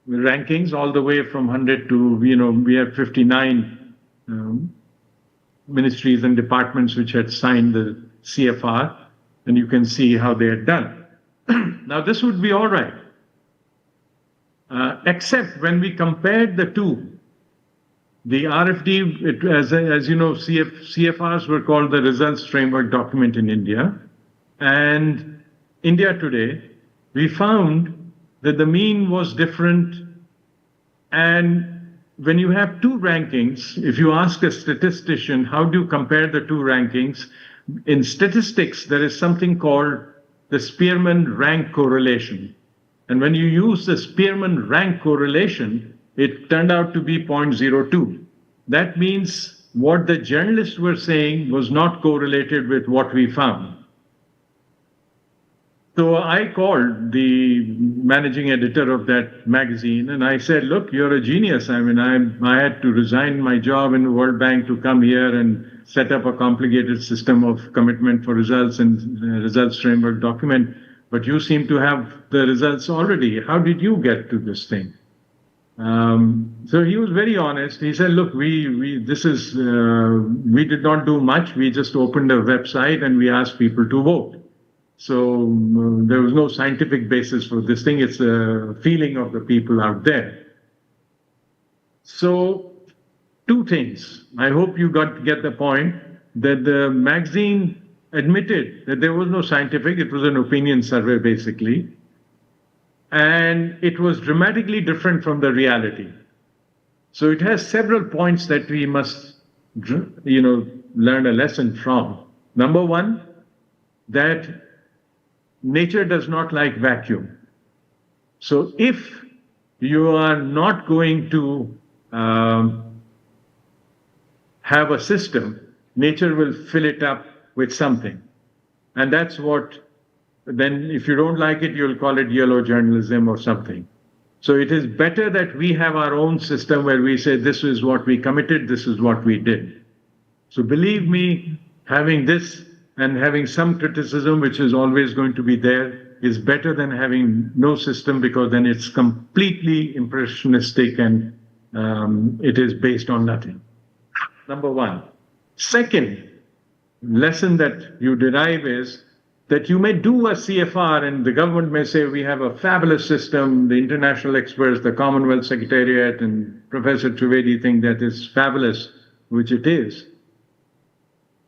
rankings all the way from 100 to, you know, we have 59 ministries and departments which had signed the CFR, and you can see how they had done. Now, this would be all right, except when we compared the two. The RFD, as you know, CFRs were called the Results Framework Document in India, and India Today, we found that the mean was different. And when you have two rankings, if you ask a statistician, how do you compare the two rankings? In statistics, there is something called the Spearman rank correlation. And when you use the Spearman rank correlation, it turned out to be 0.02. That means what the journalists were saying was not correlated with what we found. So I called the managing editor of that magazine and I said, look, you're a genius. I mean, I had to resign my job in the World Bank to come here and set up a complicated system of commitment for results and results framework document. But you seem to have the results already. How did you get to this thing? So he was very honest. He said, look, we did not do much. We just opened a website and we asked people to vote. So there was no scientific basis for this thing. It's a feeling of the people out there. So two things. I hope you get the point that the magazine admitted that there was no scientific, it was an opinion survey basically. And it was dramatically different from the reality. So it has several points that we must, learn a lesson from. Number one, that nature does not like vacuum. So if you are not going to have a system, nature will fill it up with something. And that's what, then if you don't like it, you'll call it yellow journalism or something. So it is better that we have our own system where we say, this is what we committed, this is what we did. So believe me, having this and having some criticism, which is always going to be there, is better than having no system, because then it's completely impressionistic and it is based on nothing. Number one. Second lesson that you derive is that you may do a CFR and the government may say we have a fabulous system, the international experts, the Commonwealth Secretariat and Professor Trivedi think that is fabulous, which it is.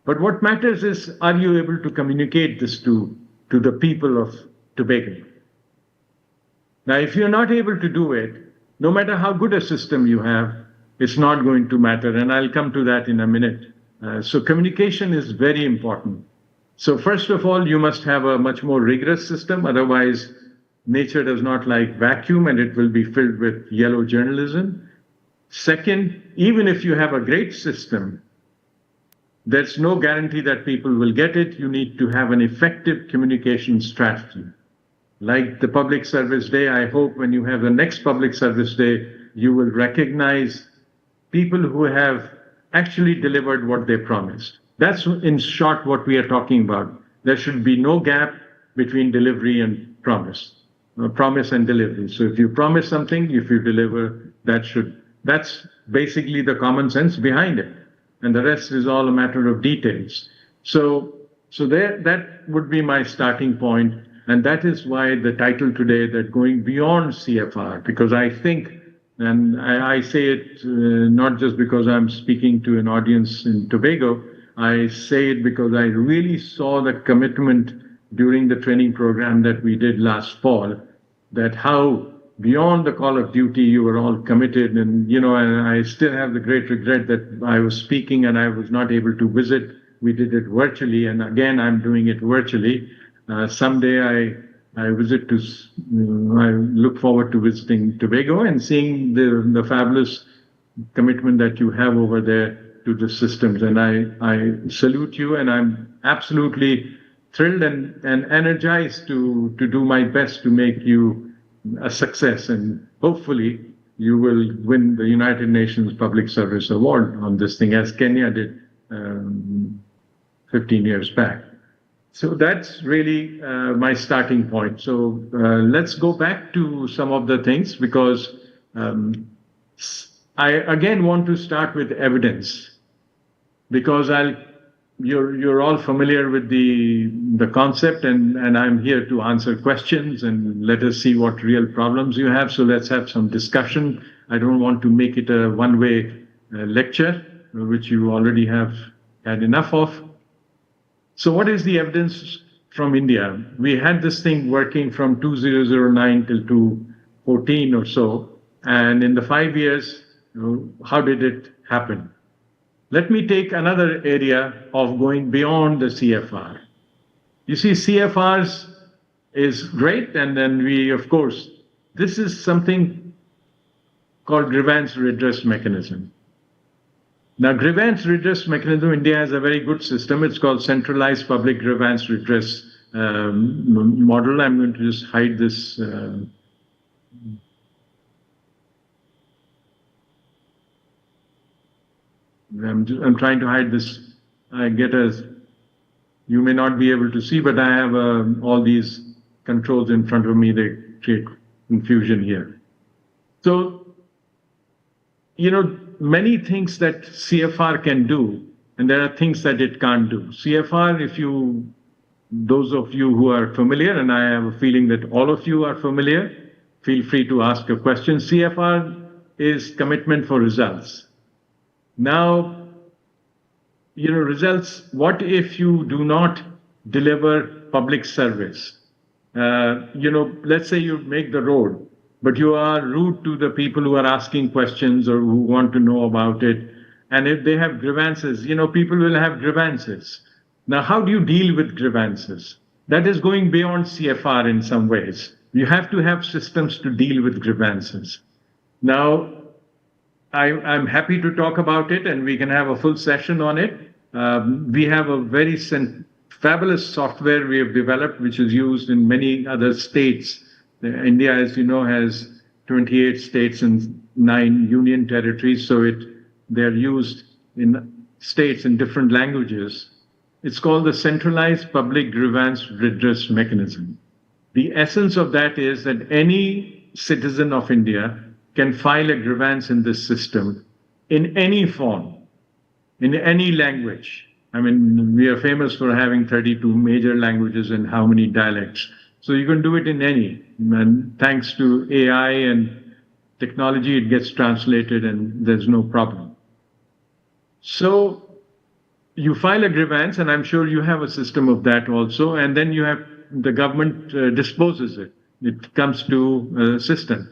But what matters is, are you able to communicate this to the people of Tobago? Now, if you're not able to do it, no matter how good a system you have, it's not going to matter. And I'll come to that in a minute. So communication is very important. So first of all, you must have a much more rigorous system. Otherwise, nature does not like vacuum and it will be filled with yellow journalism. Second, even if you have a great system, there's no guarantee that people will get it. You need to have an effective communication strategy. Like the Public Service Day, I hope when you have the next Public Service Day, you will recognize people who have actually delivered what they promised. That's in short what we are talking about. There should be no gap between delivery and promise, promise and delivery. So if you promise something, if you deliver, that's basically the common sense behind it. And the rest is all a matter of details. So that would be my starting point. And that is why the title today, that going beyond CFR, because I think, and I say it not just because I'm speaking to an audience in Tobago, I say it because I really saw the commitment during the training program that we did last fall, that how beyond the call of duty you were all committed. And, you know, and I still have the great regret that I was speaking and I was not able to visit. We did it virtually, and again, I'm doing it virtually. Someday I visit to, I look forward to visiting Tobago and seeing the fabulous commitment that you have over there to the systems. And I salute you, and I'm absolutely thrilled and energized to do my best to make you a success. And hopefully you will win the United Nations Public Service Award on this thing, as Kenya did 15 years back. So that's really my starting point. So let's go back to some of the things, because I again want to start with evidence, because you're all familiar with the concept, and I'm here to answer questions and let us see what real problems you have. So let's have some discussion. I don't want to make it a one-way lecture, which you already have had enough of. So what is the evidence from India? We had this thing working from 2009 till 2014 or so. And in the 5 years, how did it happen? Let me take another area of going beyond the CFR. You see, CFRs is great. And then we, of course, this is something called grievance redress mechanism. Now, grievance redress mechanism, India has a very good system. It's called centralized public grievance redress model. I'm going to just hide this. I'm trying to hide this. You may not be able to see, but I have all these controls in front of me. They create confusion here. So, you know, many things that CFR can do, and there are things that it can't do. CFR, those of you who are familiar, and I have a feeling that all of you are familiar, feel free to ask a question. CFR is commitment for results. Now, you know, results, what if you do not deliver public service? You know, let's say you make the road, but you are rude to the people who are asking questions or who want to know about it. And if they have grievances, you know, people will have grievances. Now, how do you deal with grievances? That is going beyond CFR in some ways. You have to have systems to deal with grievances. Now, I'm happy to talk about it, and we can have a full session on it. We have a very fabulous software we have developed, which is used in many other states. India, as you know, has 28 states and 9 union territories, so they're used in states in different languages. It's called the Centralized Public Grievance Redress Mechanism. The essence of that is that any citizen of India can file a grievance in this system in any form, in any language. I mean, we are famous for having 32 major languages and how many dialects. So you can do it in any, and thanks to AI and technology, it gets translated and there's no problem. So, you file a grievance, and I'm sure you have a system of that also, and then you have the government disposes it. It comes to a system.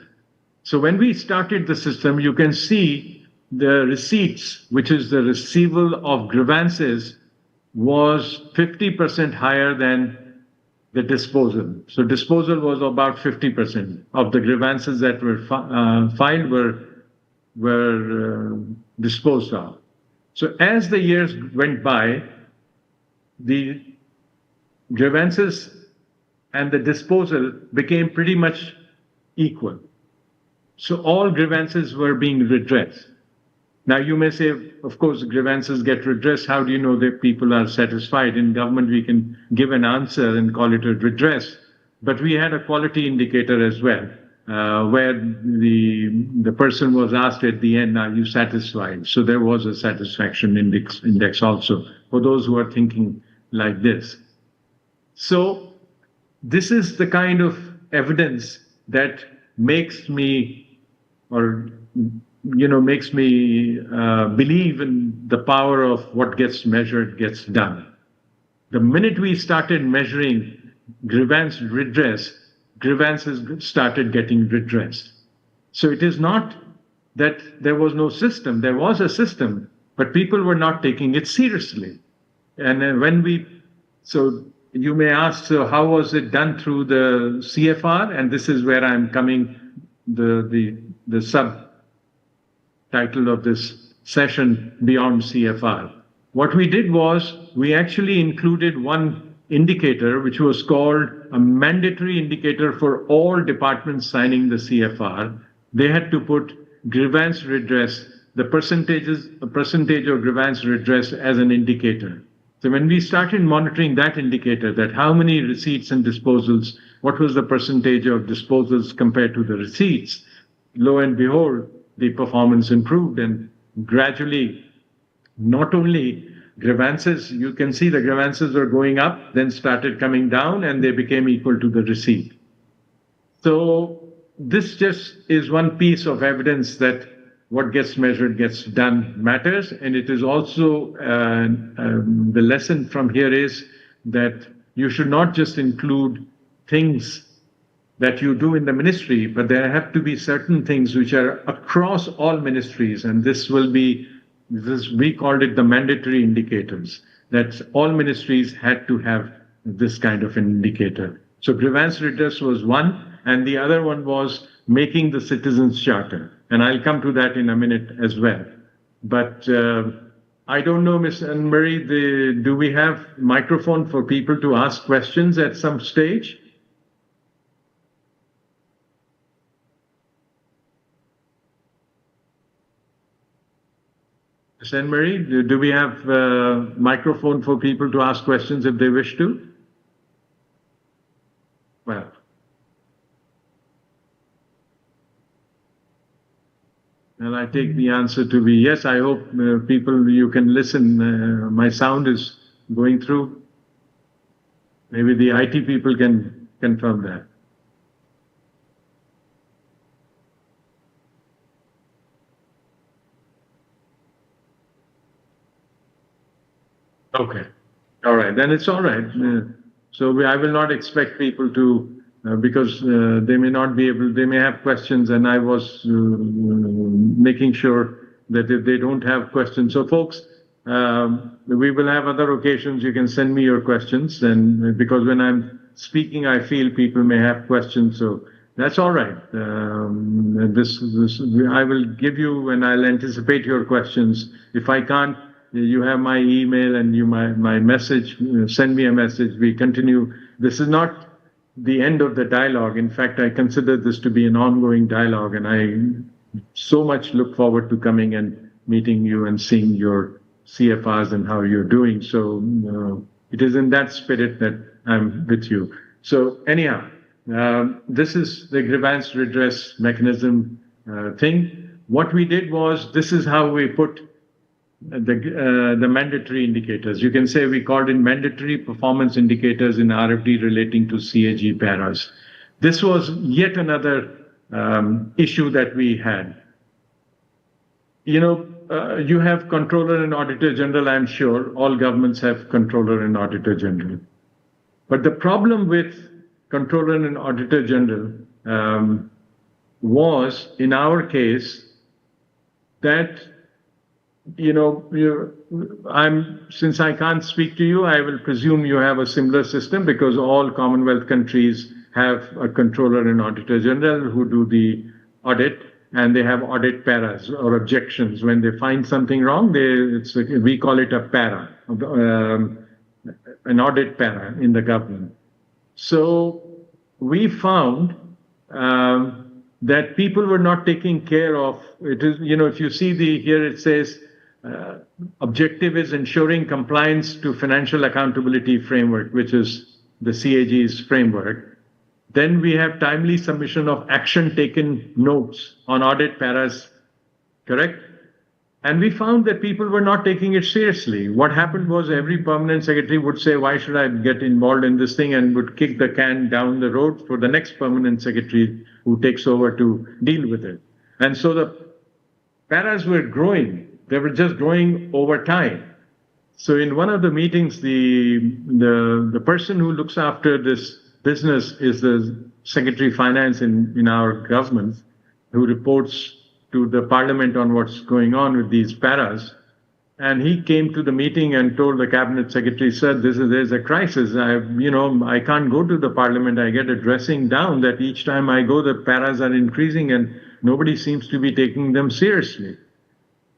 So when we started the system, you can see the receipts, which is the receivable of grievances, was 50% higher than the disposal. So disposal was about 50% of the grievances that were filed were disposed of. So as the years went by, the grievances and the disposal became pretty much equal. So all grievances were being redressed. Now you may say, of course, grievances get redressed. How do you know that people are satisfied? In government, we can give an answer and call it a redress. But we had a quality indicator as well, where the person was asked at the end, are you satisfied? So there was a satisfaction index also for those who are thinking like this. So this is the kind of evidence that makes me believe in the power of what gets measured gets done. The minute we started measuring grievance redress, grievances started getting redressed. So it is not that there was no system. There was a system, but people were not taking it seriously. And so you may ask, so how was it done through the CFR? And this is where I'm coming, the subtitle of this session, Beyond CFR. What we did was we actually included one indicator, which was called a mandatory indicator for all departments signing the CFR. They had to put grievance redress, the percentage of grievance redress as an indicator. So when we started monitoring that indicator, that how many receipts and disposals, what was the percentage of disposals compared to the receipts, lo and behold, the performance improved, and gradually, not only grievances, you can see the grievances were going up, then started coming down, and they became equal to the receipt. So this just is one piece of evidence that what gets measured gets done matters, and it is also the lesson from here is that you should not just include things that you do in the ministry, but there have to be certain things which are across all ministries, and we called it the mandatory indicators, that all ministries had to have this kind of an indicator. So grievance redress was one, and the other one was making the citizens' charter, and I'll come to that in a minute as well. But I don't know, Ms. Anne-Marie, do we have microphone for people to ask questions at some stage? Ms. Anne-Marie, do we have microphone for people to ask questions if they wish to? Well. And I take the answer to be yes. I hope people, you can listen. My sound is going through. Maybe the IT people can confirm that. Okay. All right. Then it's all right. So I will not expect people to, because they may not be able, they may have questions, and I was making sure that if they don't have questions. So folks, we will have other occasions. You can send me your questions, and because when I'm speaking, I feel people may have questions. So that's all right. I will give you, and I'll anticipate your questions. If I can't, you have my email and my message. Send me a message. We continue. This is not the end of the dialogue. In fact, I consider this to be an ongoing dialogue, and I so much look forward to coming and meeting you and seeing your CFRs and how you're doing. So it is in that spirit that I'm with you. So anyhow, this is the grievance redress mechanism thing. What we did was, this is how we put the mandatory indicators. You can say we called in mandatory performance indicators in RFD relating to CAG paras. This was yet another issue that we had. You know, you have Controller and Auditor General, I'm sure. All governments have Controller and Auditor General. But the problem with Controller and Auditor General was, in our case, that, since I can't speak to you, I will presume you have a similar system because all Commonwealth countries have a Controller and Auditor General who do the audit, and they have audit paras or objections. When they find something wrong, we call it a para, an audit para in the government. So we found that people were not taking care of it. Is, if you see here it says objective is ensuring compliance to financial accountability framework, which is the CAG's framework. Then we have timely submission of action taken notes on audit paras, correct? And we found that people were not taking it seriously. What happened was every permanent secretary would say, why should I get involved in this thing, and would kick the can down the road for the next permanent secretary who takes over to deal with it. And so the paras were growing. They were just growing over time. So in one of the meetings, the person who looks after this business is the Secretary of Finance in our government, who reports to the Parliament on what's going on with these paras. And he came to the meeting and told the Cabinet Secretary, sir, there's a crisis. I can't go to the Parliament. I get a dressing down that each time I go, the paras are increasing and nobody seems to be taking them seriously.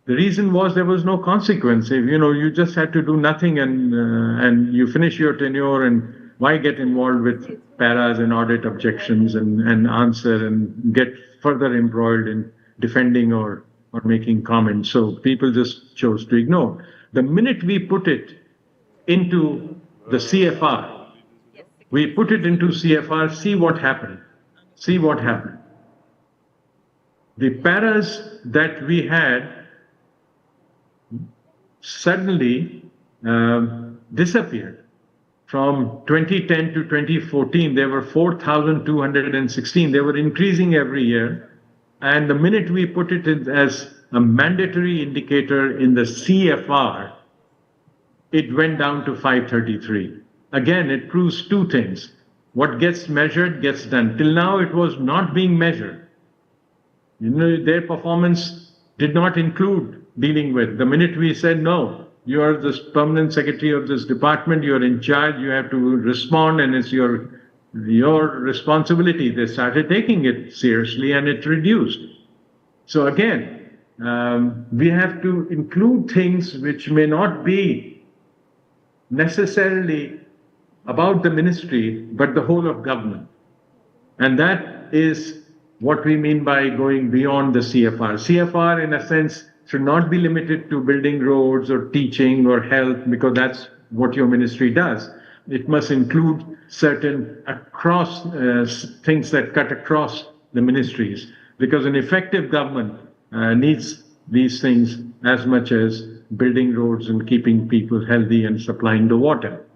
The reason was there was no consequence. If, you just had to do nothing and you finish your tenure, and why get involved with paras and audit objections and answer and get further embroiled in defending or making comments. So people just chose to ignore. The minute we put it into the CFR, we put it into CFR, see what happened. See what happened. The paras that we had suddenly disappeared. From 2010 to 2014, there were 4,216. They were increasing every year. And the minute we put it in as a mandatory indicator in the CFR, it went down to 533. Again, it proves two things. What gets measured gets done. Till now, it was not being measured. Their performance did not include dealing with. The minute we said, no, you are the permanent secretary of this department, you are in charge, you have to respond, and it's your responsibility. They started taking it seriously and it reduced. So again, we have to include things which may not be necessarily about the ministry, but the whole of government. And that is what we mean by going beyond the CFR. CFR, in a sense, should not be limited to building roads or teaching or health, because that's what your ministry does. It must include certain things that cut across the ministries, because an effective government needs these things as much as building roads and keeping people healthy and supplying the water.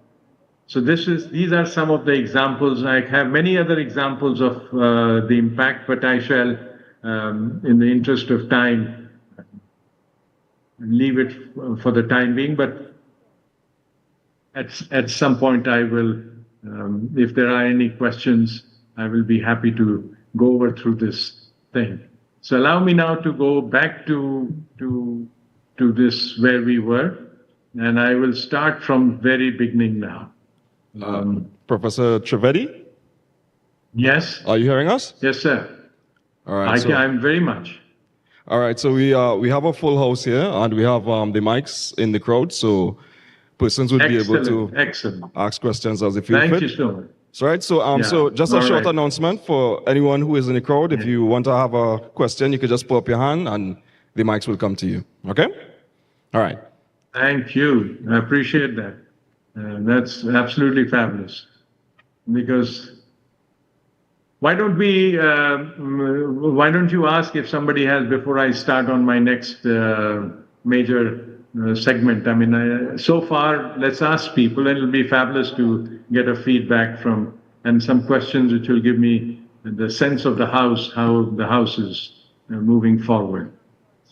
So these are some of the examples. I have many other examples of the impact, but I shall, in the interest of time, leave it for the time being. But at some point I will, if there are any questions, I will be happy to go over through this thing. So allow me now to go back to this where we were, and I will start from very beginning now. Professor Trivedi? Yes? Are you hearing us? Yes, sir. All right. I'm very much. All right. So we have a full house here, and we have the mics in the crowd, so persons would be able to ask questions as they feel fit. Thank you so much. So, right. So just a short announcement for anyone who is in the crowd. If you want to have a question, you could just put up your hand, and the mics will come to you. Okay? All right. Thank you. I appreciate that. That's absolutely fabulous. Because why don't you ask if somebody has, before I start on my next major segment? I mean, so far, let's ask people, and it'll be fabulous to get a feedback from, and some questions which will give me the sense of the house, how the house is moving forward.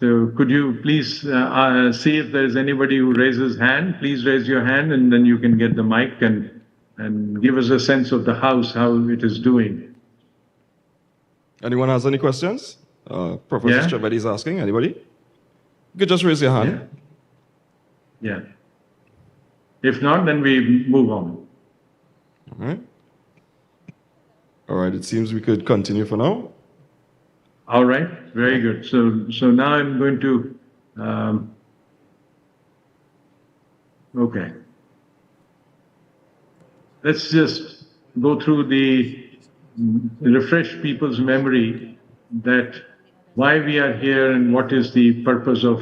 So could you please see if there's anybody who raises hand? Please raise your hand, and then you can get the mic and give us a sense of the house, how it is doing. Anyone has any questions? Professor Yeah? Trivedi is asking. Anybody? You could just raise your hand. Yeah. If not, then we move on. All right. All right, it seems we could continue for now. All right, very good. So now I'm going to, okay. Let's just go through refresh people's memory that why we are here and what is the purpose of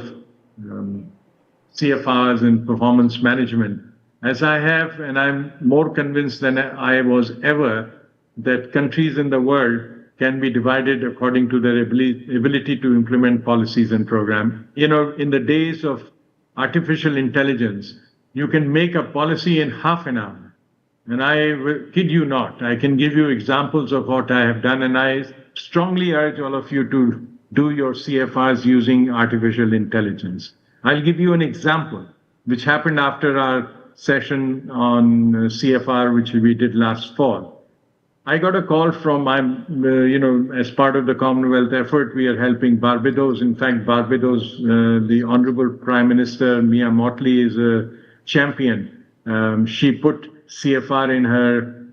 CFRs and performance management. As I have, and I'm more convinced than I was ever, that countries in the world can be divided according to their ability to implement policies and programs. You know, in the days of artificial intelligence, you can make a policy in half an hour. And I kid you not, I can give you examples of what I have done, and I strongly urge all of you to do your CFRs using artificial intelligence. I'll give you an example, which happened after our session on CFR, which we did last fall. I got a call from, as part of the Commonwealth effort, we are helping Barbados. In fact, Barbados, the Honorable Prime Minister, Mia Mottley, is a champion. She put CFR in her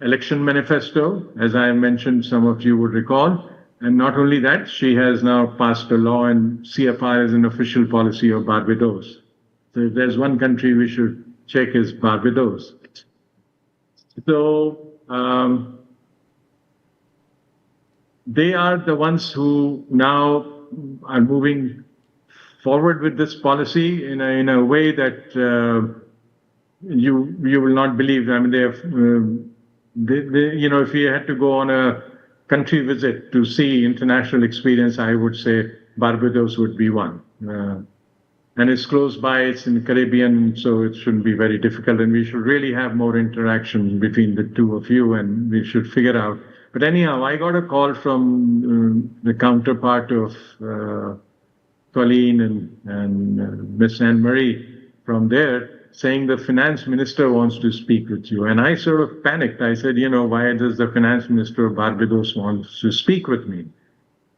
election manifesto, as I mentioned, some of you would recall. And not only that, she has now passed a law, and CFR is an official policy of Barbados. So if there's one country we should check is Barbados. So they are the ones who now are moving forward with this policy in a way that you will not believe. I mean, they have, if you had to go on a country visit to see international experience, I would say Barbados would be one. And it's close by, it's in the Caribbean, so it shouldn't be very difficult. And we should really have more interaction between the two of you, and we should figure out. But anyhow, I got a call from the counterpart of Colleen and Miss Anne Marie from there, saying the finance minister wants to speak with you. And I sort of panicked. I said, why does the finance minister of Barbados want to speak with me?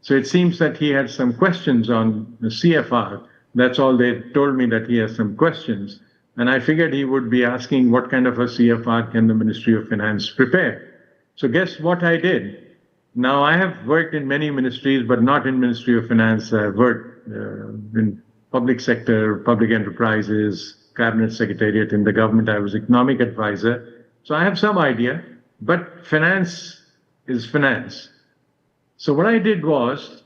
So it seems that he had some questions on the CFR. That's all. They told me that he has some questions. And I figured he would be asking what kind of a CFR can the Ministry of Finance prepare. So guess what I did? Now, I have worked in many ministries, but not in Ministry of Finance. I've worked in public sector, public enterprises, cabinet secretariat in the government. I was economic advisor. So I have some idea, but finance is finance. So what I did was,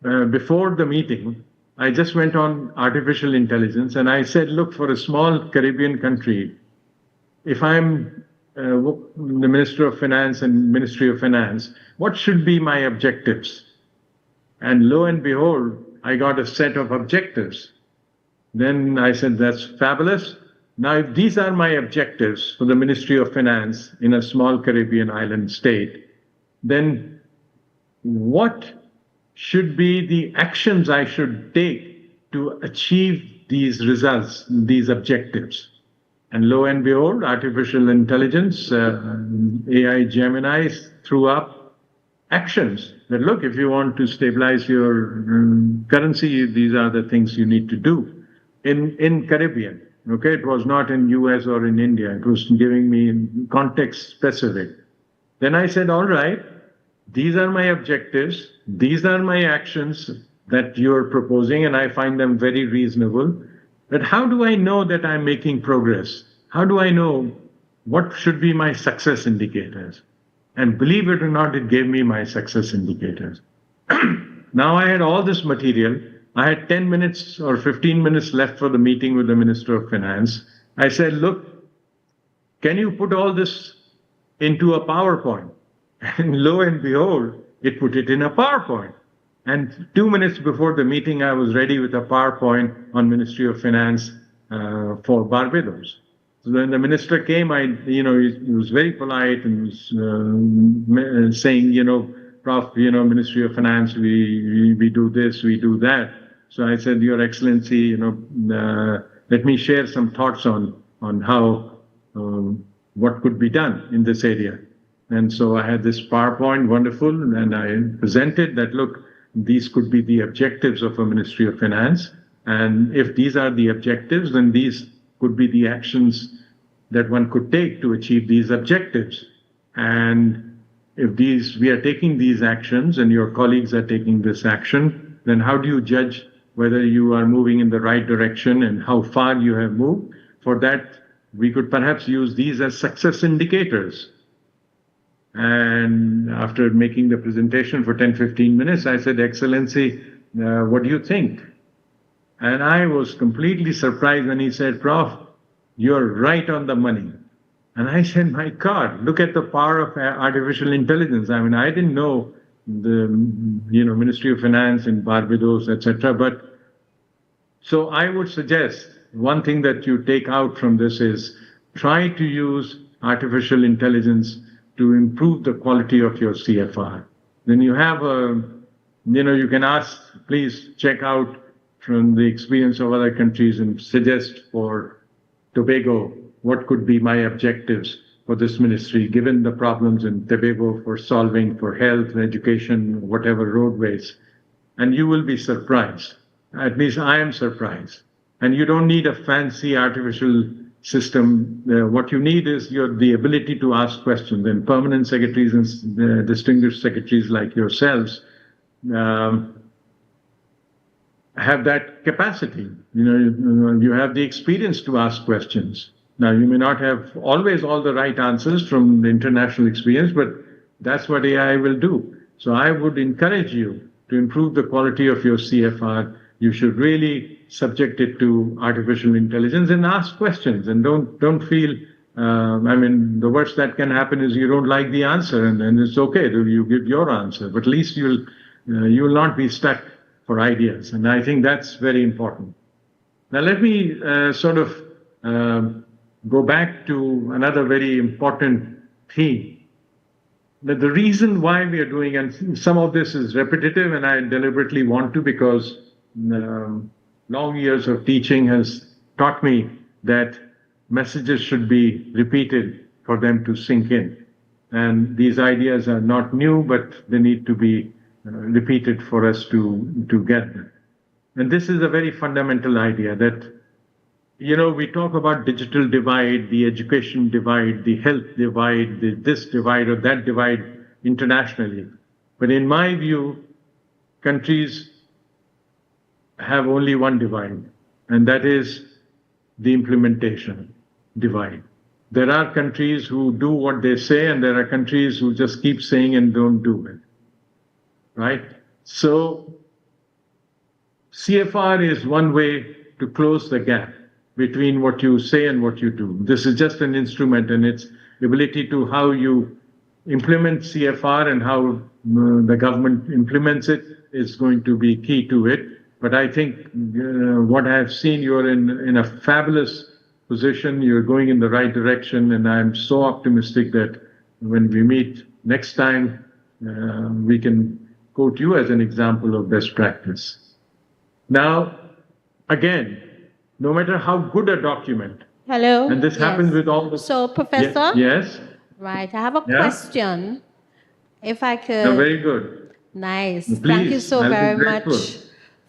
before the meeting, I just went on artificial intelligence and I said, look, for a small Caribbean country, if I'm the Minister of Finance and Ministry of Finance, what should be my objectives? And lo and behold, I got a set of objectives. Then I said, that's fabulous. Now, if these are my objectives for the Ministry of Finance in a small Caribbean island state, then what should be the actions I should take to achieve these results, these objectives? And lo and behold, artificial intelligence, AI Gemini threw up actions that, look, if you want to stabilize your currency, these are the things you need to do in Caribbean. Okay, it was not in US or in India. It was giving me context specific. Then I said, all right, these are my objectives. These are my actions that you are proposing, and I find them very reasonable. But how do I know that I'm making progress? How do I know what should be my success indicators? And believe it or not, it gave me my success indicators. Now I had all this material. I had 10 minutes or 15 minutes left for the meeting with the Minister of Finance. I said, look, can you put all this into a PowerPoint? And lo and behold, it put it in a PowerPoint. And 2 minutes before the meeting, I was ready with a PowerPoint on Ministry of Finance for Barbados. So when the minister came, he was very polite and was saying, Prof, Ministry of Finance, we do this, we do that. So I said, Your Excellency, let me share some thoughts on how, what could be done in this area. And so I had this PowerPoint, wonderful, and I presented that, look, these could be the objectives of a Ministry of Finance. And if these are the objectives, then these could be the actions that one could take to achieve these objectives. And if we are taking these actions and your colleagues are taking this action, then how do you judge whether you are moving in the right direction and how far you have moved? For that, we could perhaps use these as success indicators. And after making the presentation for 10-15 minutes, I said, Excellency, what do you think? And I was completely surprised when he said, Prof, you're right on the money. And I said, my God, look at the power of artificial intelligence. I mean, I didn't know the Ministry of Finance in Barbados, etc. But so I would suggest one thing that you take out from this is try to use artificial intelligence to improve the quality of your CFR. Then you have you can ask, please check out from the experience of other countries and suggest for Tobago, what could be my objectives for this ministry, given the problems in Tobago for solving for health, education, whatever roadways. And you will be surprised. At least I am surprised. And you don't need a fancy artificial system. What you need is the ability to ask questions. And permanent secretaries and distinguished secretaries like yourselves have that capacity. You have the experience to ask questions. Now, you may not have always all the right answers from the international experience, but that's what AI will do. So I would encourage you to improve the quality of your CFR. You should really subject it to artificial intelligence and ask questions, and don't feel, the worst that can happen is you don't like the answer, and it's okay, you give your answer, but at least you will not be stuck for ideas. And I think that's very important. Now let me go back to another very important theme. That the reason why we are doing, and some of this is repetitive, and I deliberately want to, because long years of teaching has taught me that messages should be repeated for them to sink in. And these ideas are not new, but they need to be repeated for us to get them. And this is a very fundamental idea that, we talk about digital divide, the education divide, the health divide, this divide or that divide internationally. But in my view, countries have only one divide, and that is the implementation divide. There are countries who do what they say, and there are countries who just keep saying and don't do it. Right? So CFR is one way to close the gap between what you say and what you do. This is just an instrument, and its ability to how you implement CFR and how the government implements it is going to be key to it. But I think what I have seen, you're in a fabulous position. You're going in the right direction, and I'm so optimistic that when we meet next time, we can quote you as an example of best practice. Now, again, no matter how good a document. Hello. And this happens with all the. So, Professor. Yes. Right. I have a question. If I could. No, very good. Nice. Please, Thank you so I'll be very grateful. much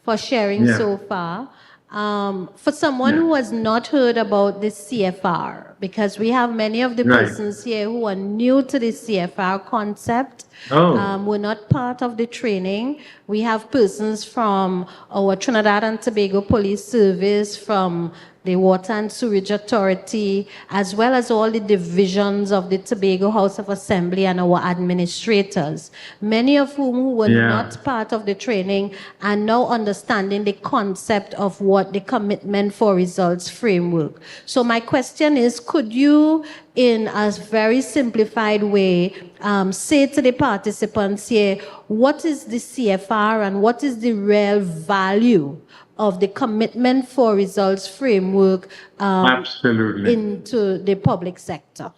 for sharing so far. For someone who has not heard about the CFR, because we have many of the persons here who are new to the CFR concept, we're not part of the training. We have persons from our Trinidad and Tobago Police Service, from the Water and Sewerage Authority, as well as all the divisions of the Tobago House of Assembly and our administrators, many of whom were not part of the training and now understanding the concept of what the Commitment for Results framework. So my question is, could you, in a very simplified way, say to the participants here, what is the CFR and what is the real value of the Commitment for Results framework Absolutely. into the public sector?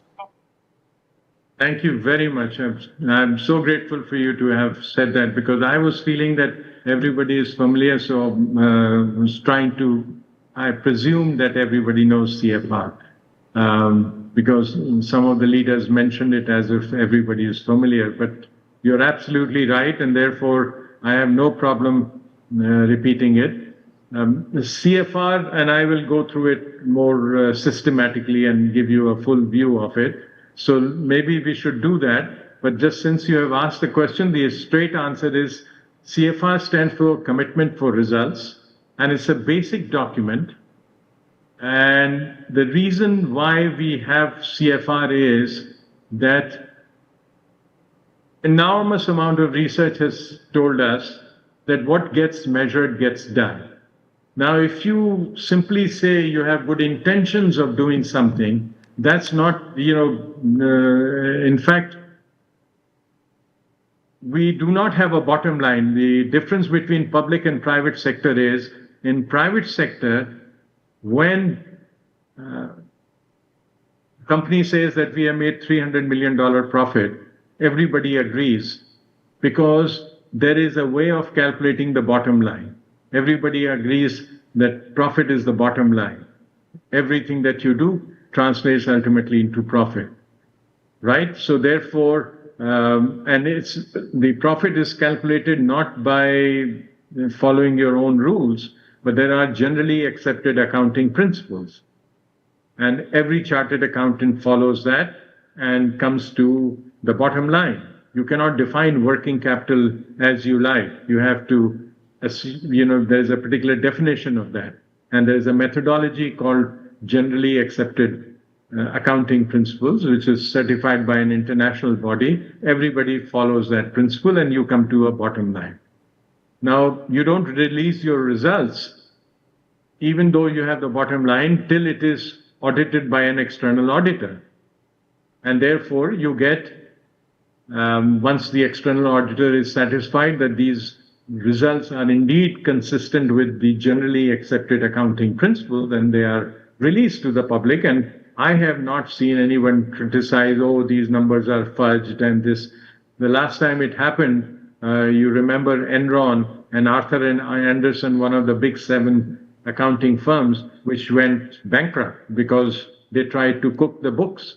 Thank you very much. I'm so grateful for you to have said that, because I was feeling that everybody is familiar, so was trying to, I presume that everybody knows CFR, because some of the leaders mentioned it as if everybody is familiar, but you're absolutely right, and therefore I have no problem repeating it. The CFR, and I will go through it more systematically and give you a full view of it. So maybe we should do that. But just since you have asked the question, the straight answer is CFR stands for Commitment for Results, and it's a basic document. And the reason why we have CFR is that enormous amount of research has told us that what gets measured gets done. Now, if you simply say you have good intentions of doing something, that's not, in fact, we do not have a bottom line. The difference between public and private sector is, in private sector, when company says that we have made $300 million profit, everybody agrees, because there is a way of calculating the bottom line. Everybody agrees that profit is the bottom line. Everything that you do translates ultimately into profit, right? So therefore, and the profit is calculated not by following your own rules, but there are generally accepted accounting principles. And every chartered accountant follows that and comes to the bottom line. You cannot define working capital as you like. You have to, there's a particular definition of that. And there's a methodology called generally accepted accounting principles, which is certified by an international body. Everybody follows that principle and you come to a bottom line. Now, you don't release your results, even though you have the bottom line, till it is audited by an external auditor. And therefore, you get, once the external auditor is satisfied that these results are indeed consistent with the generally accepted accounting principle, then they are released to the public. And I have not seen anyone criticize, oh, these numbers are fudged and this. The last time it happened, you remember Enron and Arthur and Anderson, one of the big 7 accounting firms, which went bankrupt because they tried to cook the books.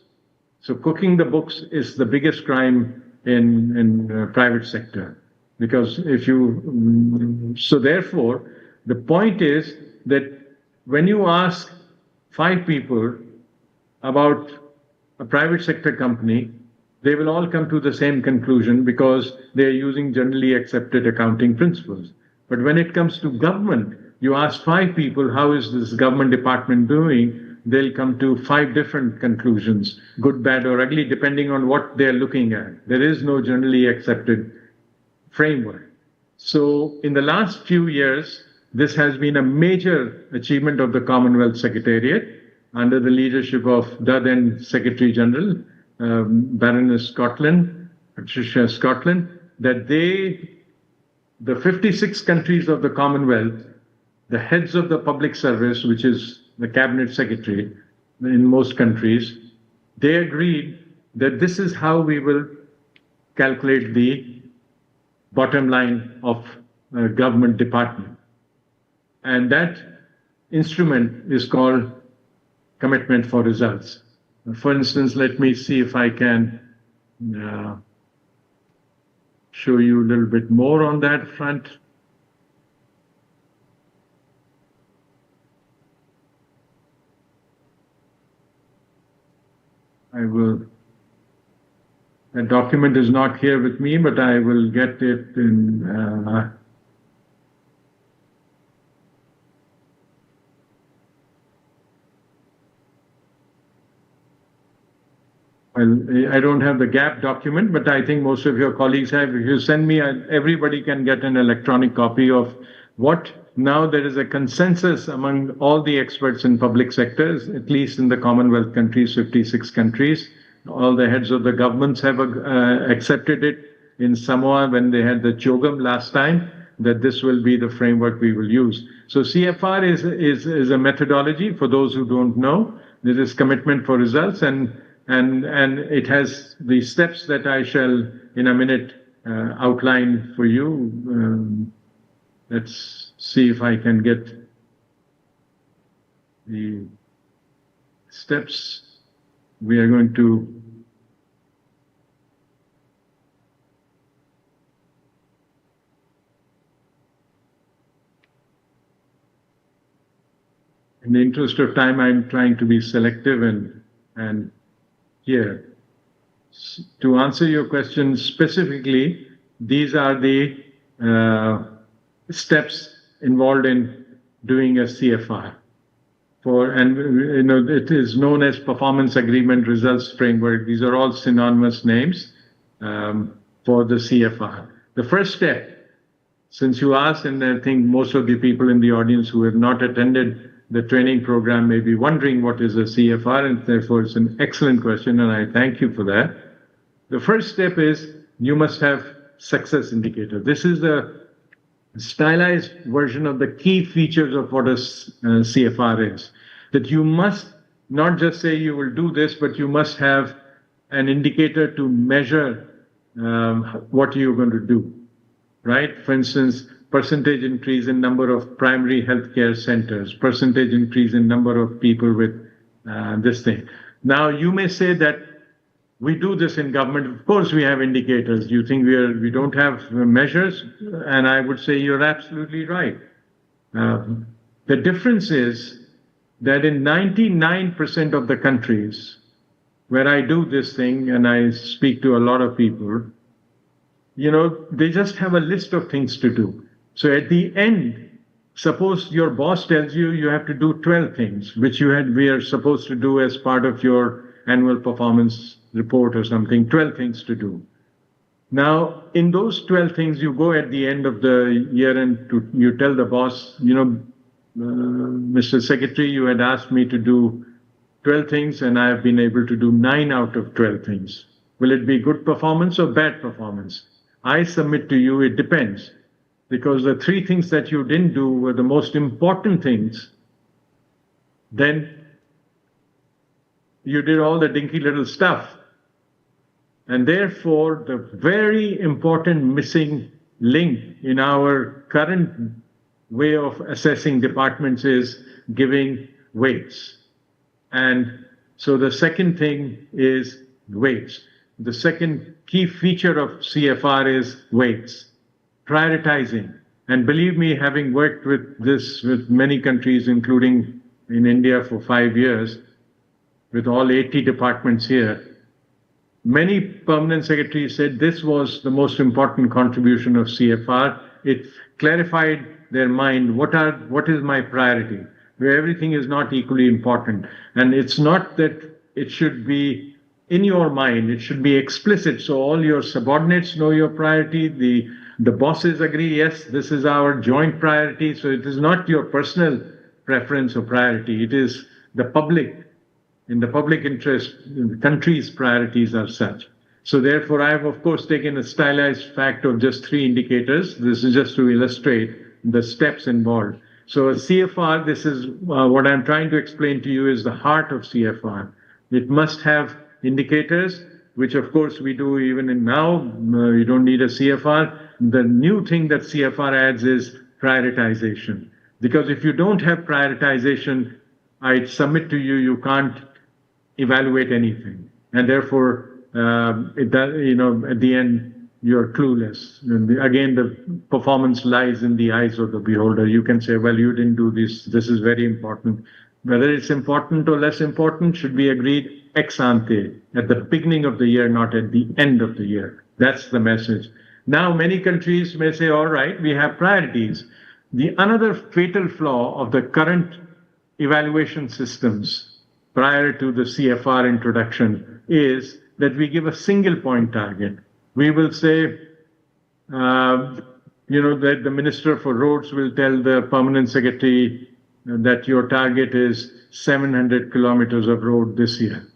So cooking the books is the biggest crime in private sector. Because if you, so therefore, the point is that when you ask 5 people about a private sector company, they will all come to the same conclusion because they're using generally accepted accounting principles. But when it comes to government, you ask 5 people, how is this government department doing? They'll come to 5 different conclusions, good, bad, or ugly, depending on what they're looking at. There is no generally accepted framework. So in the last few years, this has been a major achievement of the Commonwealth Secretariat under the leadership of the then Secretary General, Baroness Scotland, Patricia Scotland, that the 56 countries of the Commonwealth, the heads of the public service, which is the cabinet secretary in most countries, they agreed that this is how we will calculate the bottom line of a government department. And that instrument is called Commitment for Results. For instance, let me see if I can show you a little bit more on that front. The document is not here with me, but I will get it in. Well, I don't have the GAP document, but I think most of your colleagues have. If you send me, everybody can get an electronic copy of what now there is a consensus among all the experts in public sectors, at least in the Commonwealth countries, 56 countries. All the heads of the governments have accepted it. In Samoa, when they had the CHOGM last time, that this will be the framework we will use. So CFR is a methodology for those who don't know. This is Commitment for Results, and and it has the steps that I shall in a minute outline for you. Let's see if I can get the steps. We are going to in the interest of time, I'm trying to be selective and here. To answer your question specifically, these are the steps involved in doing a CFR. It is known as Performance Agreement Results Framework. These are all synonymous names for the CFR. The first step, since you asked, and I think most of the people in the audience who have not attended the training program may be wondering what is a CFR, and therefore it's an excellent question, and I thank you for that. The first step is you must have success indicator. This is a stylized version of the key features of what a CFR is. That you must not just say you will do this, but you must have an indicator to measure what you're going to do, right? For instance, percentage increase in number of primary healthcare centers, percentage increase in number of people with this thing. Now, you may say that we do this in government. Of course, we have indicators. You think we don't have measures? And I would say you're absolutely right. The difference is that in 99% of the countries where I do this thing and I speak to a lot of people, they just have a list of things to do. So at the end, suppose your boss tells you you have to do 12 things, which we are supposed to do as part of your annual performance report or something, 12 things to do. Now, in those 12 things, you go at the end of the year and you tell the boss, Mr. Secretary, you had asked me to do 12 things and I have been able to do 9 out of 12 things. Will it be good performance or bad performance? I submit to you, it depends. Because the 3 things that you didn't do were the most important things, then you did all the dinky little stuff. And therefore, the very important missing link in our current way of assessing departments is giving weights. And so the second thing is weights. The second key feature of CFR is weights. Prioritizing. And believe me, having worked with many countries, including in India for 5 years, with all 80 departments here, many permanent secretaries said this was the most important contribution of CFR. It clarified their mind, what is my priority, where everything is not equally important. And it's not that it should be in your mind, it should be explicit, so all your subordinates know your priority, the bosses agree, yes, this is our joint priority, so it is not your personal preference or priority, it is the public, in the public interest, the country's priorities are such. So therefore, I have of course taken a stylized fact of just 3 indicators. This is just to illustrate the steps involved. So a CFR, this is what I'm trying to explain to you is the heart of CFR. It must have indicators, which of course we do even in now, you don't need a CFR. The new thing that CFR adds is prioritization. Because if you don't have prioritization, I submit to you, you can't evaluate anything. And therefore, at the end, you're clueless. And again, the performance lies in the eyes of the beholder. You can say, well, you didn't do this. This is very important. Whether it's important or less important should be agreed ex ante, at the beginning of the year, not at the end of the year. That's the message. Now, many countries may say, all right, we have priorities. Another fatal flaw of the current evaluation systems prior to the CFR introduction is that we give a single point target. We will say, that the Minister for Roads will tell the Permanent Secretary that your target is 700 kilometers of road this year.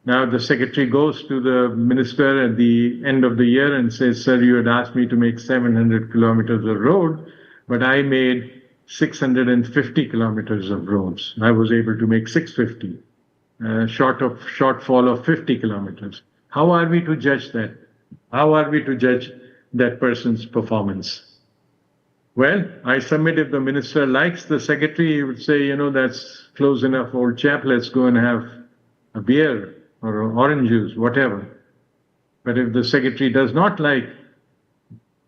Now the Secretary goes to the Minister at the end of the year and says, sir, you had asked me to make 700 kilometers of road, but I made 650 kilometers of roads. I was able to make 650. shortfall of 50 kilometers. How are we to judge that? How are we to judge that person's performance? Well, I submit if the minister likes the secretary, he would say, that's close enough, old chap, let's go and have a beer or orange juice, whatever. But if the secretary does not like,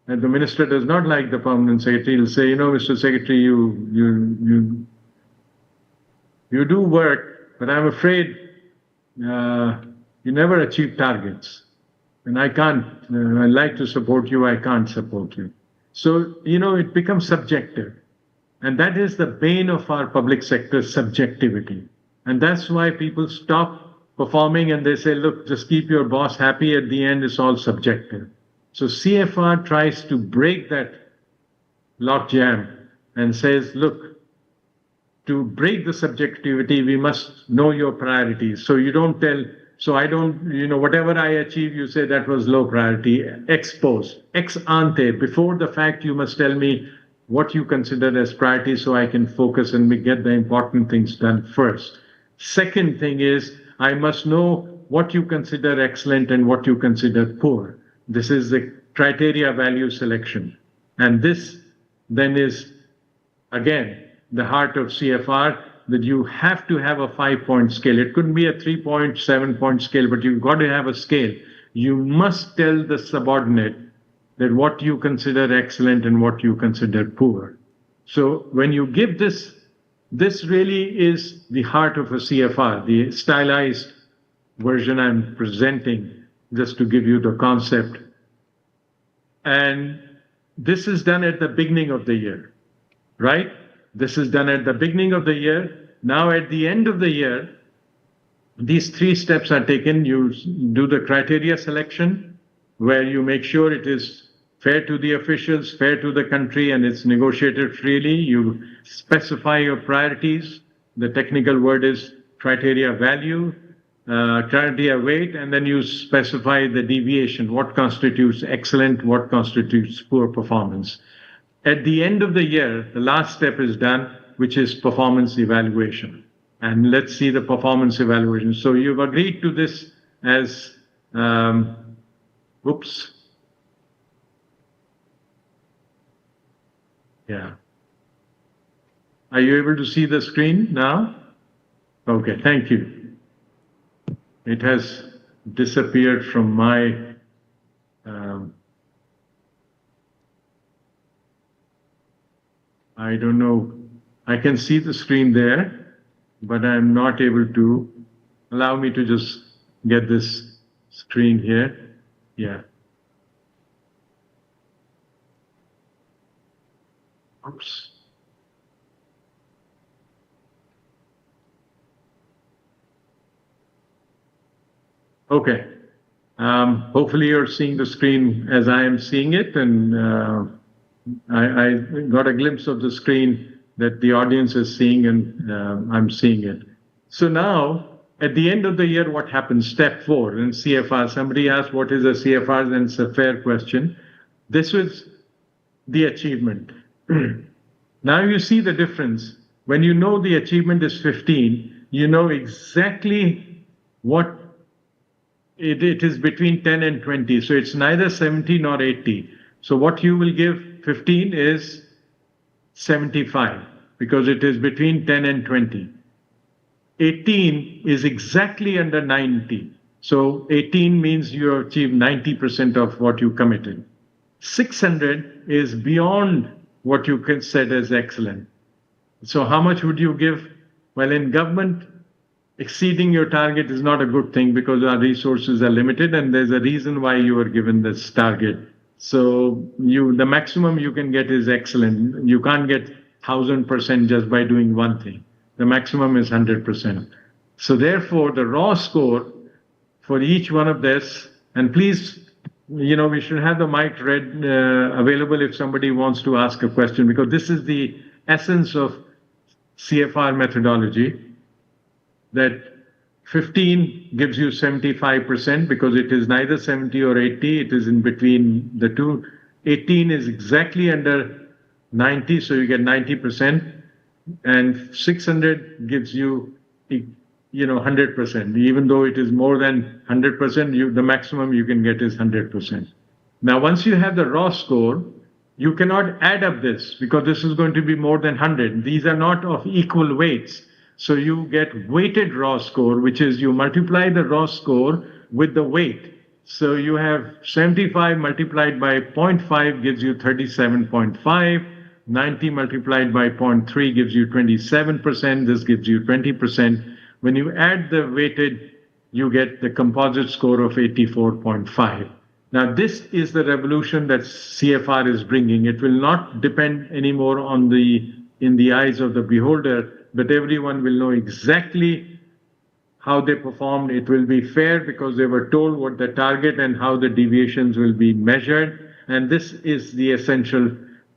and the minister does not like the permanent secretary, he'll say, Mr. Secretary, you do work, but I'm afraid you never achieve targets. And I can't, I'd like to support you, I can't support you. So, it becomes subjective. And that is the bane of our public sector subjectivity. And that's why people stop performing and they say, look, just keep your boss happy. At the end, it's all subjective. So CFR tries to break that logjam and says, look, to break the subjectivity, we must know your priorities. So you don't tell, so I don't, whatever I achieve, you say that was low priority. Ex post, ex ante, before the fact, you must tell me what you consider as priority so I can focus and get the important things done first. Second thing is, I must know what you consider excellent and what you consider poor. This is the criteria value selection. And this then is, again, the heart of CFR, that you have to have a 5-point scale. It couldn't be a 3-point, 7-point scale, but you've got to have a scale. You must tell the subordinate that what you consider excellent and what you consider poor. So when you give this really is the heart of a CFR, the stylized version I'm presenting, just to give you the concept. And this is done at the beginning of the year, right? This is done at the beginning of the year. Now at the end of the year, these 3 steps are taken. You do the criteria selection, where you make sure it is fair to the officials, fair to the country, and it's negotiated freely. You specify your priorities. The technical word is criteria value, criteria weight, and then you specify the deviation, what constitutes excellent, what constitutes poor performance. At the end of the year, the last step is done, which is performance evaluation. And let's see the performance evaluation. So you've agreed to this as, oops. Yeah. Are you able to see the screen now? Okay, thank you. It has disappeared from my I don't know. I can see the screen there, but I'm not able to. Allow me to just get this screen here. Yeah. Oops. Okay. Hopefully you're seeing the screen as I am seeing it, and I got a glimpse of the screen that the audience is seeing, and I'm seeing it. So now, at the end of the year, what happens? Step 4 in CFR. Somebody asked, what is a CFR? And it's a fair question. This was the achievement. Now you see the difference. When you know the achievement is 15, you know exactly what it is between 10 and 20. So it's neither 70 nor 80. So what you will give 15 is 75, because it is between 10 and 20. 18 is exactly under 90. So 18 means you have achieved 90% of what you committed. 600 is beyond what you said as excellent. So how much would you give? Well, in government, exceeding your target is not a good thing, because our resources are limited, and there's a reason why you were given this target. So the maximum you can get is excellent. You can't get 1000% just by doing one thing. The maximum is 100%. So therefore, the raw score for each one of this, and please, we should have the mic available if somebody wants to ask a question, because this is the essence of CFR methodology, that 15 gives you 75%, because it is neither 70 or 80, it is in between the two. 18 is exactly under 90, so you get 90%. And 600 gives you 100%. Even though it is more than 100%, the maximum you can get is 100%. Now, once you have the raw score, you cannot add up this because this is going to be more than 100. These are not of equal weights. So you get weighted raw score, which is you multiply the raw score with the weight. So you have 75 multiplied by 0.5 gives you 37.5. 90 multiplied by 0.3 gives you 27%. This gives you 20%. When you add the weighted, you get the composite score of 84.5. Now, this is the revolution that CFR is bringing. It will not depend anymore on in the eyes of the beholder, but everyone will know exactly how they performed. It will be fair because they were told what the target and how the deviations will be measured. And this is the essential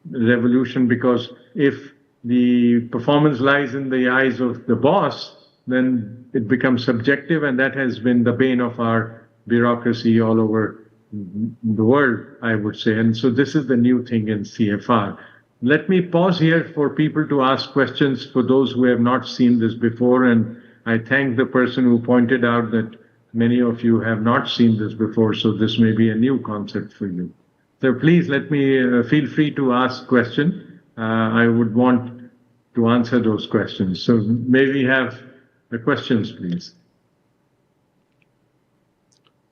revolution, because if the performance lies in the eyes of the boss, then it becomes subjective, and that has been the bane of our bureaucracy all over the world, I would say. And so this is the new thing in CFR. Let me pause here for people to ask questions for those who have not seen this before. And I thank the person who pointed out that many of you have not seen this before, so this may be a new concept for you. So please let me feel free to ask questions. I would want to answer those questions. So may we have the questions, please?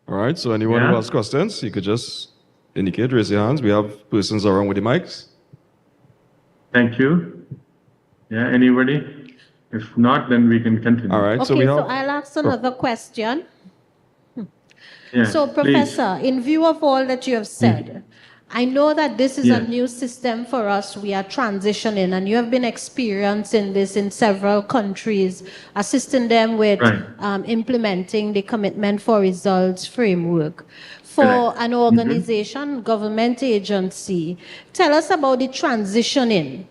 All right, so anyone who has questions, you could just indicate, raise your hands. We have persons around with the mics. Thank you. Yeah, anybody? If not, then we can continue. All right, Okay, so I'll ask another question. Yeah, So, Professor, in view of all that you have said, I know that this is a new system for us. We are transitioning, and you have been experiencing this in several countries, assisting them with implementing the commitment for results framework. For an organization, government agency, tell us about the transitioning,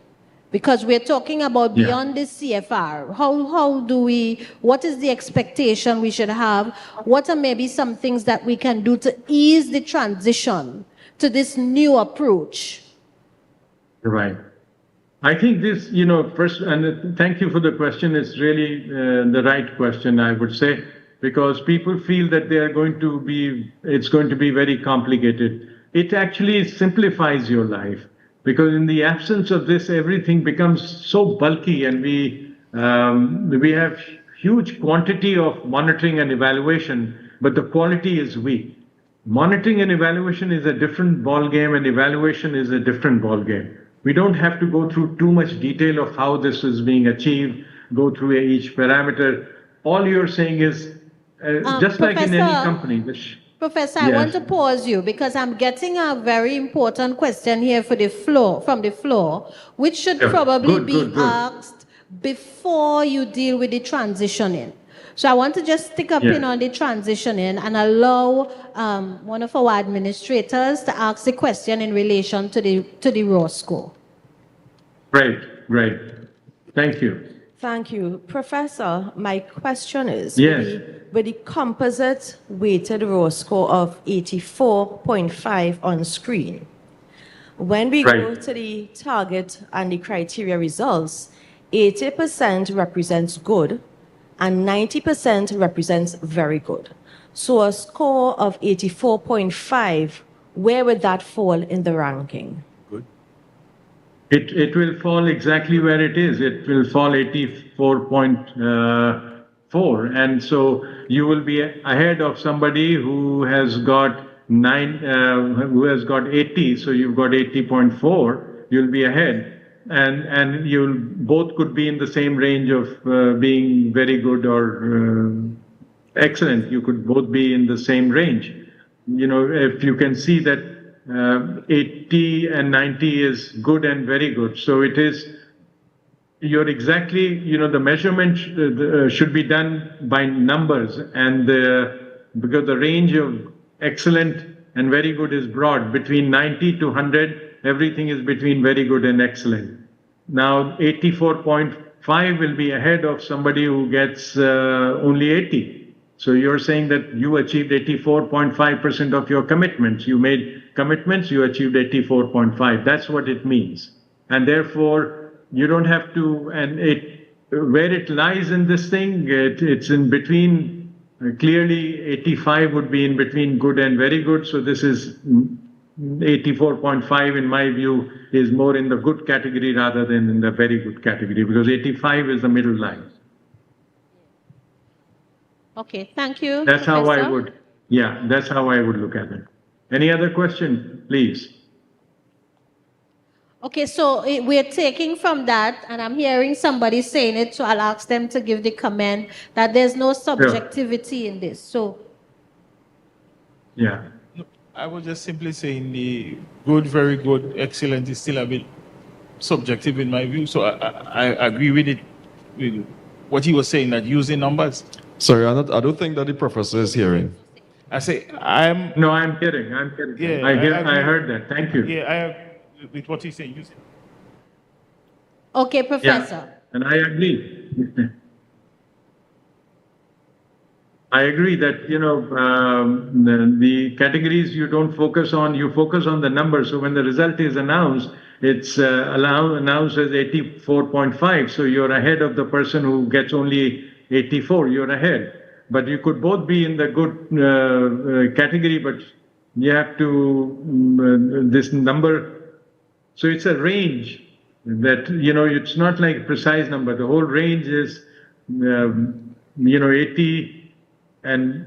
because we're talking about beyond the CFR. How do we, what is the expectation we should have? What are maybe some things that we can do to ease the transition to this new approach? Right. I think this, first, and thank you for the question. It's really the right question, I would say, because people feel that it's going to be very complicated. It actually simplifies your life, because in the absence of this, everything becomes so bulky, and we have huge quantity of monitoring and evaluation, but the quality is weak. Monitoring and evaluation is a different ballgame, and evaluation is a different ballgame. We don't have to go through too much detail of how this is being achieved, go through each parameter. All you're saying is, just like in any company. Professor, I want to pause you because I'm getting a very important question here from the floor, which should probably be asked before you deal with the transitioning. So I want to just stick a pin on the transitioning and allow one of our administrators to ask the question in relation to the raw score. Great. Thank you. Thank you. Professor, my question is, with the composite weighted raw score of 84.5 on screen, when we go to the target and the criteria results, 80% represents good, and 90% represents very good. So a score of 84.5, where would that fall in the ranking? Good. It will fall exactly where it is. It will fall 84.4. And so you will be ahead of somebody who has got 80, so you've got 80.4, you'll be ahead. And you'll both could be in the same range of being very good or excellent. You could both be in the same range. If you can see that 80 and 90 is good and very good. So it is, you're exactly, the measurement should be done by numbers, and because the range of excellent and very good is broad. Between 90 to 100, everything is between very good and excellent. Now, 84.5 will be ahead of somebody who gets only 80. So you're saying that you achieved 84.5% of your commitments. You made commitments, you achieved 84.5. That's what it means. And therefore, you don't have to, and where it lies in this thing, it's in between. Clearly, 85 would be in between good and very good. So this is 84.5, in my view, is more in the good category rather than in the very good category, because 85 is the middle line. Okay, thank you, That's how I Professor. would, yeah, that's how I would look at it. Any other question, please? Okay, so we're taking from that, and I'm hearing somebody saying it, so I'll ask them to give the comment that there's no subjectivity in this. So, yeah. I was just simply saying the good, very good, excellent is still a bit subjective in my view. So I agree with it, with what he was saying, that using numbers. Sorry, I don't think that the professor is hearing. I say, No, I'm kidding. Yeah, I heard that. Thank you. Yeah, I have with what he's saying. Using. okay, Professor. Yeah, and I agree. I agree that, the categories you don't focus on, you focus on the numbers. So when the result is announced, it's announced as 84.5. So you're ahead of the person who gets only 84. You're ahead. But you could both be in the good category, but you have to, this number, so it's a range that, it's not like a precise number. The whole range is, 80. And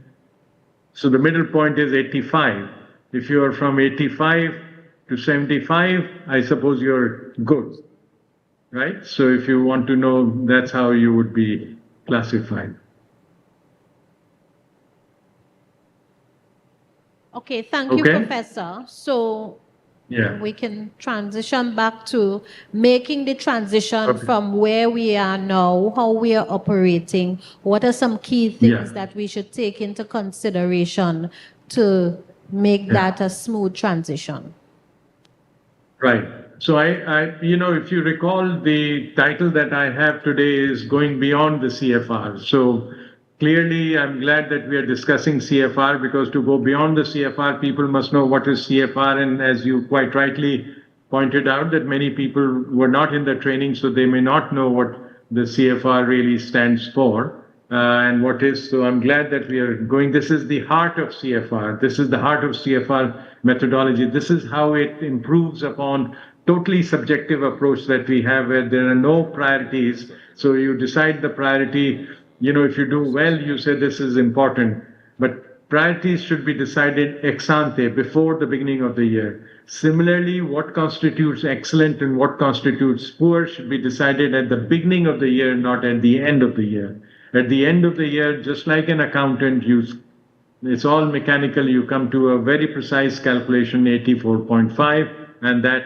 so the middle point is 85. If you are from 85 to 75, I suppose you're good, right? So if you want to know, that's how you would be classified. Okay, thank you, Professor. So we can transition back to making the transition from where we are now, how we are operating. What are some key things that we should take into consideration to make that a smooth transition? Right. So if you recall, the title that I have today is Going Beyond the CFR. So clearly, I'm glad that we are discussing CFR, because to go beyond the CFR, people must know what is CFR. And as you quite rightly pointed out, that many people were not in the training, so they may not know what the CFR really stands for and what is. So I'm glad that we are going. This is the heart of CFR. This is the heart of CFR methodology. This is how it improves upon totally subjective approach that we have, where there are no priorities. So you decide the priority. If you do well, you say this is important, but priorities should be decided ex ante, before the beginning of the year. Similarly, what constitutes excellent and what constitutes poor should be decided at the beginning of the year, not at the end of the year. At the end of the year, just like an accountant, it's all mechanical. You come to a very precise calculation, 84.5, and that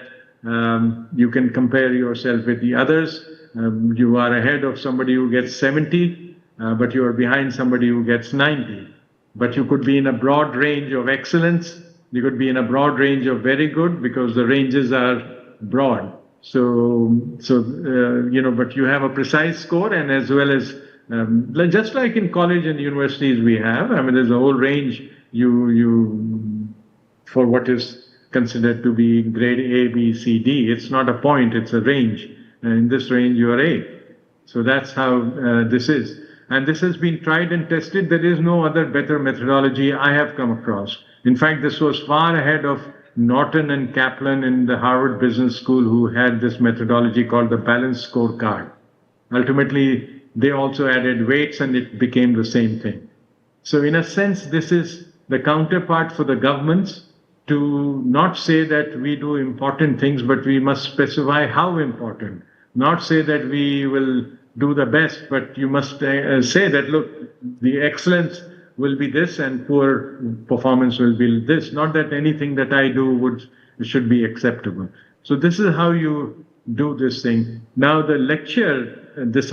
you can compare yourself with the others. You are ahead of somebody who gets 70. But you are behind somebody who gets 90. But you could be in a broad range of excellence. You could be in a broad range of very good, because the ranges are broad. But you have a precise score, and as well as, just like in college and universities we have, there's a whole range for what is considered to be grade A, B, C, D. It's not a point, it's a range. And in this range, you are A. So that's how this is. And this has been tried and tested. There is no other better methodology I have come across. In fact, this was far ahead of Norton and Kaplan in the Harvard Business School, who had this methodology called the balanced scorecard. Ultimately, they also added weights, and it became the same thing. So in a sense, this is the counterpart for the governments, to not say that we do important things, but we must specify how important. Not say that we will do the best, but you must say that, look, the excellence will be this and poor performance will be this. Not that anything that I do should be acceptable. So this is how you do this thing. Now the lecture this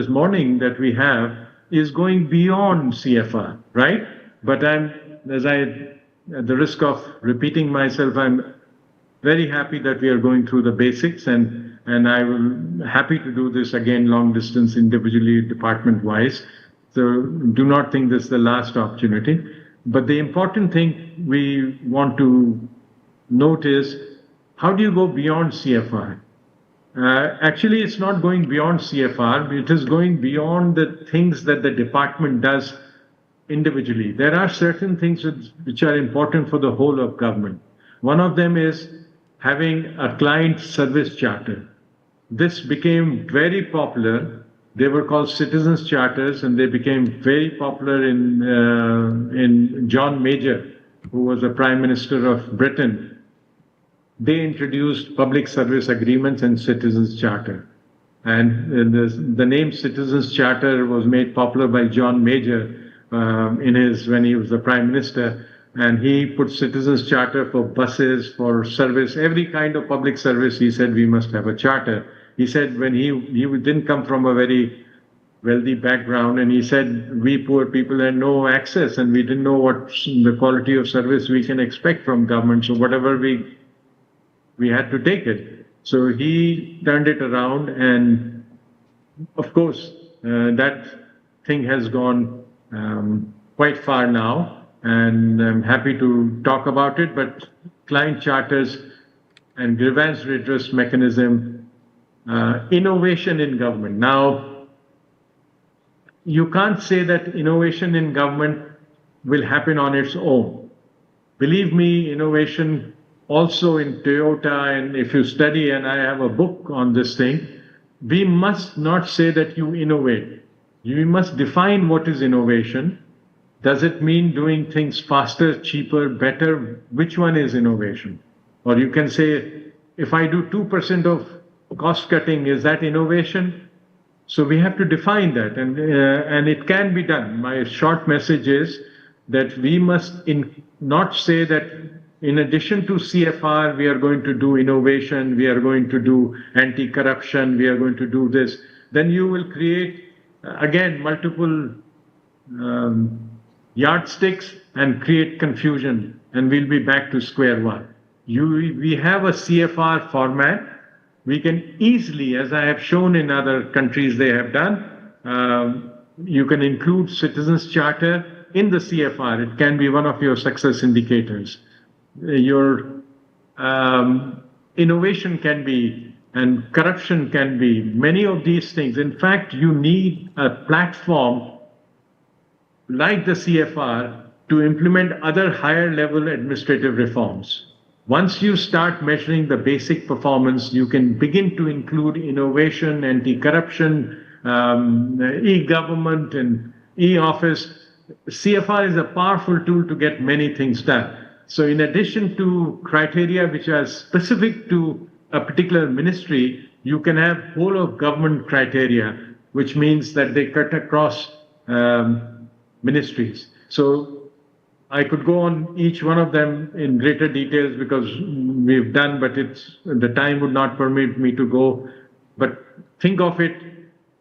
morning that we have is going beyond CFR, right? But at the risk of repeating myself, I'm very happy that we are going through the basics, and I will happy to do this again, long distance, individually, department wise. So do not think this is the last opportunity. But the important thing we want to note is, how do you go beyond CFR? Actually, it's not going beyond CFR. It is going beyond the things that the department does individually. There are certain things which are important for the whole of government. One of them is having a client service charter. This became very popular. They were called citizens charters, and they became very popular in John Major, who was the Prime Minister of Britain. They introduced public service agreements and citizens charter. And the name Citizens Charter was made popular by John Major when he was the Prime Minister. And he put Citizens Charter for buses, for service, every kind of public service. He said we must have a charter. He said when he didn't come from a very wealthy background, and he said we poor people had no access, and we didn't know what the quality of service we can expect from government. So whatever we had to take it. So he turned it around, and of course, that thing has gone quite far now, and I'm happy to talk about it, but client charters and grievance redress mechanism, innovation in government. Now, you can't say that innovation in government will happen on its own. Believe me, innovation also in Toyota, and if you study, and I have a book on this thing, we must not say that you innovate. You must define what is innovation. Does it mean doing things faster, cheaper, better? Which one is innovation? Or you can say, if I do 2% of cost cutting, is that innovation? So we have to define that, and it can be done. My short message is that we must not say that in addition to CFR, we are going to do innovation, we are going to do anti-corruption, we are going to do this. Then you will create, again, multiple yardsticks and create confusion, and we'll be back to square one. We have a CFR format. We can easily, as I have shown in other countries they have done, you can include Citizens Charter in the CFR. It can be one of your success indicators. Your innovation can be, and corruption can be, many of these things. In fact, you need a platform like the CFR to implement other higher level administrative reforms. Once you start measuring the basic performance, you can begin to include innovation, anti-corruption, e-government and e-office. CFR is a powerful tool to get many things done. So in addition to criteria which are specific to a particular ministry, you can have whole of government criteria, which means that they cut across ministries. So I could go on each one of them in greater details because we've done, but the time would not permit me to go. But think of it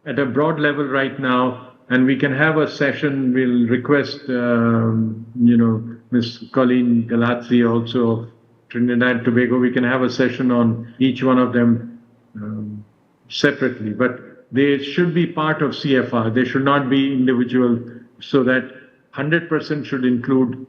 at a broad level right now, and we can have a session. We'll request, Ms. Colleen Galazzi also of Trinidad and Tobago. We can have a session on each one of them separately, but they should be part of CFR. They should not be individual, so that 100% should include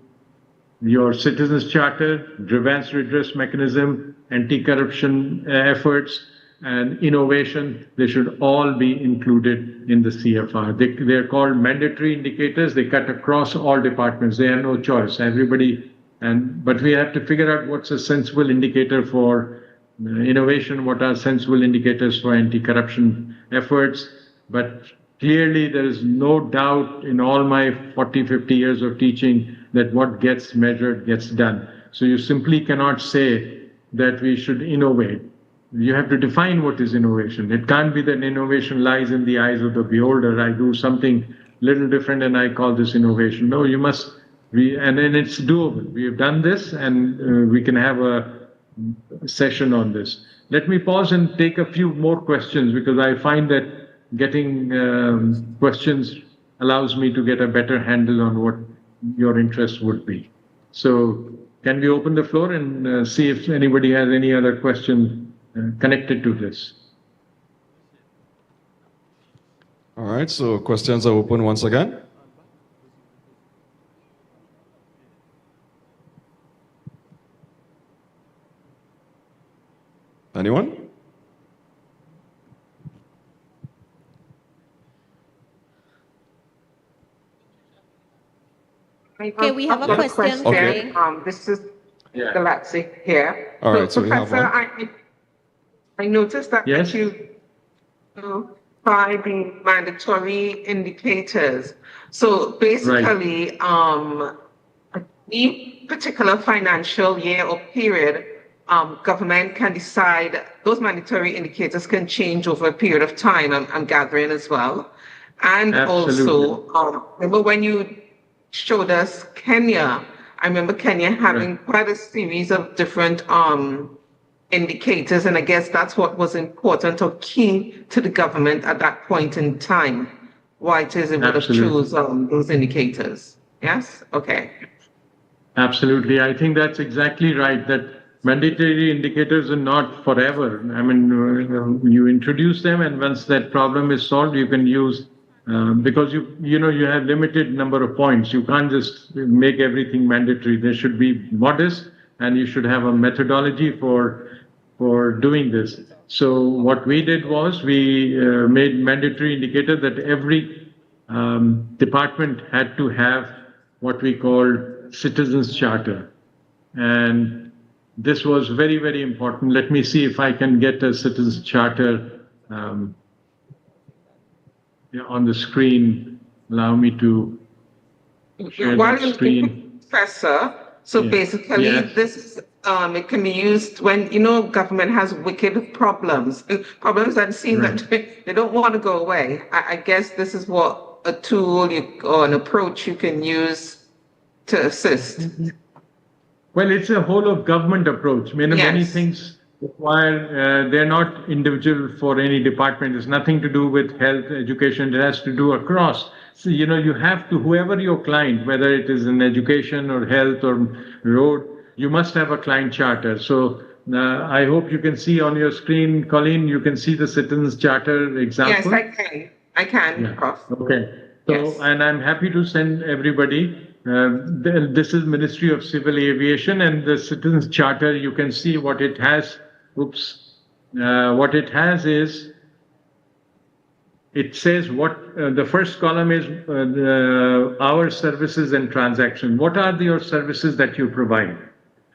your Citizens Charter, grievance redress mechanism, anti-corruption efforts, and innovation. They should all be included in the CFR. They're called mandatory indicators. They cut across all departments. They have no choice. Everybody, but we have to figure out what's a sensible indicator for innovation, what are sensible indicators for anti-corruption efforts. But clearly, there is no doubt in all my 40, 50 years of teaching that what gets measured gets done. So you simply cannot say that we should innovate. You have to define what is innovation. It can't be that innovation lies in the eyes of the beholder. I do something little different and I call this innovation. No, you must, and then it's doable. We have done this, and we can have a session on this. Let me pause and take a few more questions, because I find that getting questions allows me to get a better handle on what your interest would be. So can we open the floor and see if anybody has any other question connected to this? All right, so questions are open once again. Anyone? Okay, we have a I've got question. Okay. This is Galazzi here. All right, so we have Professor, one. I noticed that Yes. you by the mandatory indicators. So basically, any particular financial year or period, government can decide those mandatory indicators can change over a period of time, I'm gathering as well. And Absolutely. also, remember when you showed us Kenya, I remember Kenya having quite a series of different indicators, and I guess that's what was important or key to the government at that point in time, why it is it would have chose those indicators. Yes? Okay. Absolutely. I think that's exactly right, that mandatory indicators are not forever. I mean, you introduce them, and once that problem is solved, you can use, because you know, you have limited number of points. You can't just make everything mandatory. They should be modest, and you should have a methodology for doing this. So what we did was we made mandatory indicator that every department had to have what we called citizens charter, and this was very, very important. Let me see if I can get a citizens charter on the screen. Allow me to share the screen. Professor, so basically this it can be used when, you know, government has wicked problems that seem that they don't want to go away. I guess this is what a tool or an approach you can use to assist. Well, it's a whole of government approach. Many things require, they're not individual for any department. It's nothing to do with health, education. It has to do across. So, you know, you have to, whoever your client, whether it is in education or health or road, you must have a client charter. So I hope you can see on your screen, Colleen, you can see the citizens charter example. Yes, I can. Yeah. Okay. So, and I'm happy to send everybody. This is Ministry of Civil Aviation, and the Citizens Charter, you can see what it has. What it has is, it says what, the first column is our services and transaction. What are your services that you provide?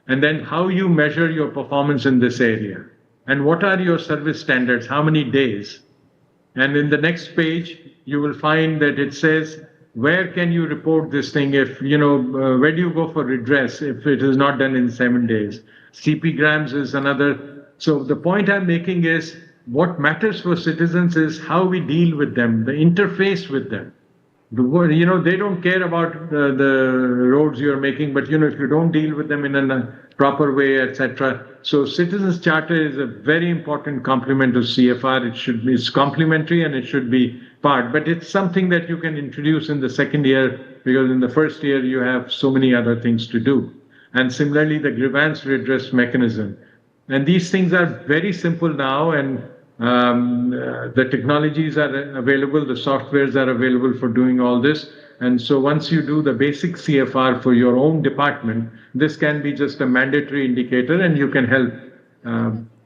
And then how you measure your performance in this area. And what are your service standards? How many days? And in the next page, you will find that it says, where can you report this thing if, you know, where do you go for redress if it is not done in 7 days? CP grams is another. So the point I'm making is what matters for citizens is how we deal with them, the interface with them. You know, they don't care about the roads you're making, but, you know, if you don't deal with them in a proper way, etc. So Citizens Charter is a very important complement to CFR. It should be, it's complementary and it should be part, but it's something that you can introduce in the second year, because in the first year you have so many other things to do. And similarly, the grievance redress mechanism. And these things are very simple now, and the technologies are available, the softwares are available for doing all this. And so once you do the basic CFR for your own department, this can be just a mandatory indicator and you can help.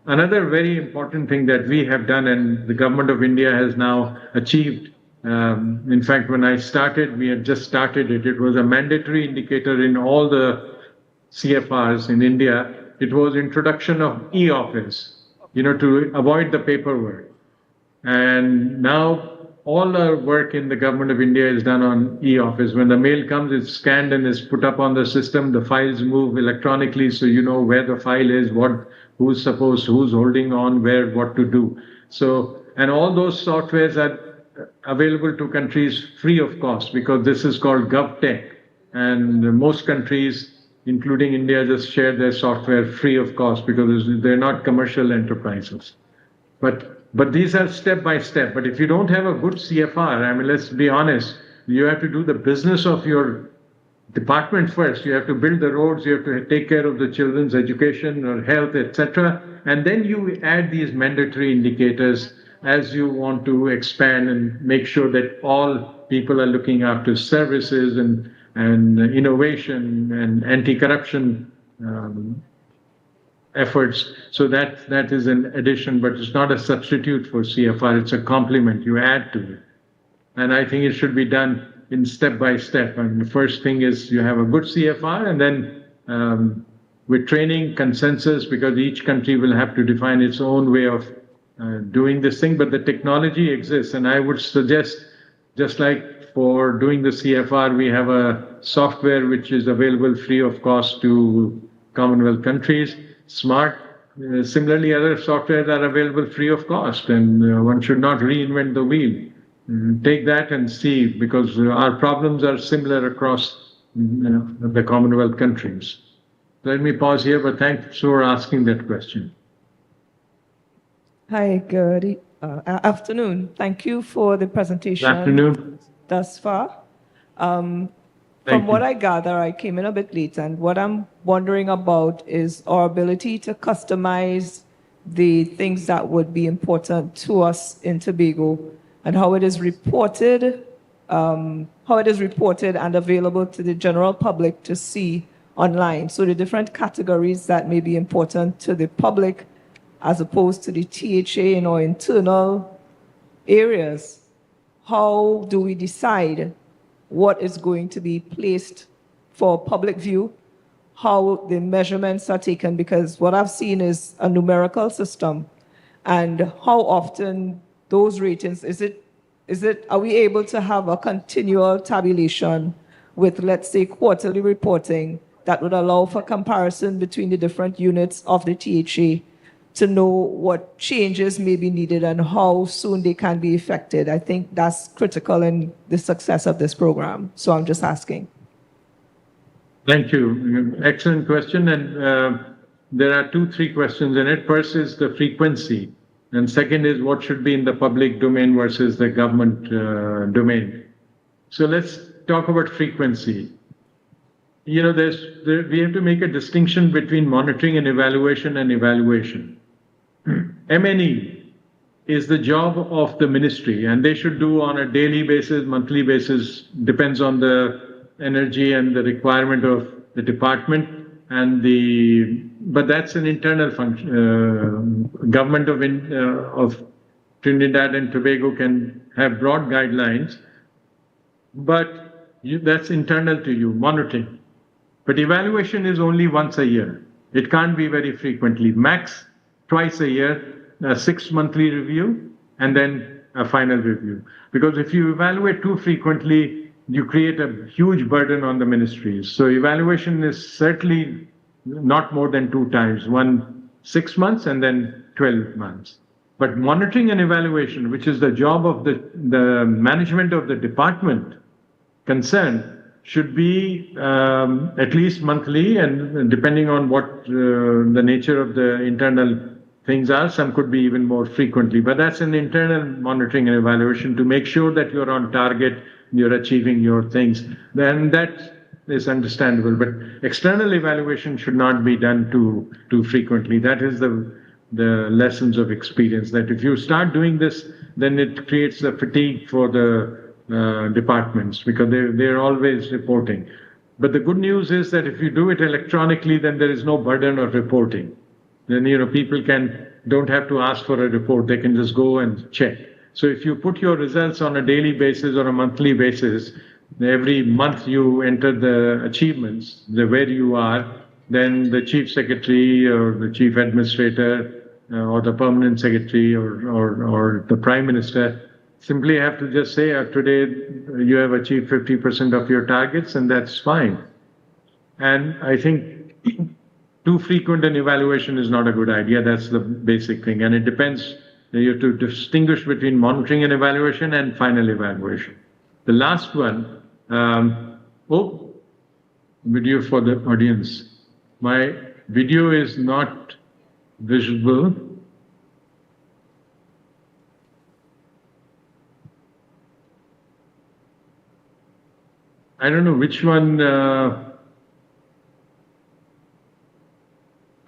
Another very important thing that we have done, and the government of India has now achieved, in fact, when I started, we had just started it, it was a mandatory indicator in all the CFRs in India. It was introduction of e-office, you know, to avoid the paperwork. And now all our work in the government of India is done on e-office. When the mail comes, it's scanned and is put up on the system. The files move electronically, so you know where the file is, who's holding on, where, what to do. So, and all those softwares are available to countries free of cost, because this is called GovTech. And most countries, including India, just share their software free of cost because they're not commercial enterprises. But these are step by step. But if you don't have a good CFR, I mean, let's be honest, you have to do the business of your department first. You have to build the roads, you have to take care of the children's education or health, etc. And then you add these mandatory indicators as you want to expand and make sure that all people are looking after services and innovation and anti-corruption efforts. So that is an addition, but it's not a substitute for CFR. It's a complement. You add to it. And I think it should be done in step by step. And the first thing is you have a good CFR, and then with training, consensus, because each country will have to define its own way of doing this thing, but the technology exists. And I would suggest, just like for doing the CFR, we have a software which is available free of cost to Commonwealth countries, SMART. Similarly, other softwares are available free of cost, and one should not reinvent the wheel. Take that and see, because our problems are similar across the Commonwealth countries. Let me pause here, but thanks for asking that question. Hi, good afternoon. Thank you for the presentation. Good afternoon. Thus far. From what I gather, I came in a bit late, and what I'm wondering about is our ability to customize the things that would be important to us in Tobago, and how it is reported, and available to the general public to see online. So the different categories that may be important to the public, as opposed to the THA in our internal areas. How do we decide what is going to be placed for public view, how the measurements are taken? Because what I've seen is a numerical system, and how often those ratings, are we able to have a continual tabulation with, let's say, quarterly reporting that would allow for comparison between the different units of the THA to know what changes may be needed and how soon they can be effected? I think that's critical in the success of this program. So I'm just asking. Thank you. Excellent question. And there are 2-3 questions in it. First is the frequency. And second is what should be in the public domain versus the government domain. So let's talk about frequency. We have to make a distinction between monitoring and evaluation and evaluation. M&E is the job of the ministry, and they should do on a daily basis, monthly basis, depends on the energy and the requirement of the department, but that's an internal function. Government of Trinidad and Tobago can have broad guidelines, but that's internal to you, monitoring. But evaluation is only once a year. It can't be very frequently. Max twice a year, a 6-monthly review, and then a final review. Because if you evaluate too frequently, you create a huge burden on the ministries. So evaluation is certainly not more than 2 times, one 6 months and then 12 months. But monitoring and evaluation, which is the job of the management of the department concerned, should be at least monthly, and depending on what the nature of the internal things are, some could be even more frequently. But that's an internal monitoring and evaluation to make sure that you're on target, you're achieving your things. Then that is understandable. But external evaluation should not be done too frequently. That is the lessons of experience, that if you start doing this, then it creates a fatigue for the departments, because they're always reporting. But the good news is that if you do it electronically, then there is no burden of reporting. Then people don't have to ask for a report. They can just go and check. So if you put your results on a daily basis or a monthly basis, every month you enter the achievements, where you are, then the chief secretary or the chief administrator or the permanent secretary or the prime minister simply have to just say, today you have achieved 50% of your targets, and that's fine. And I think too frequent an evaluation is not a good idea. That's the basic thing. And it depends, you have to distinguish between monitoring and evaluation and final evaluation. The last one, video for the audience. My video is not visible. I don't know which one.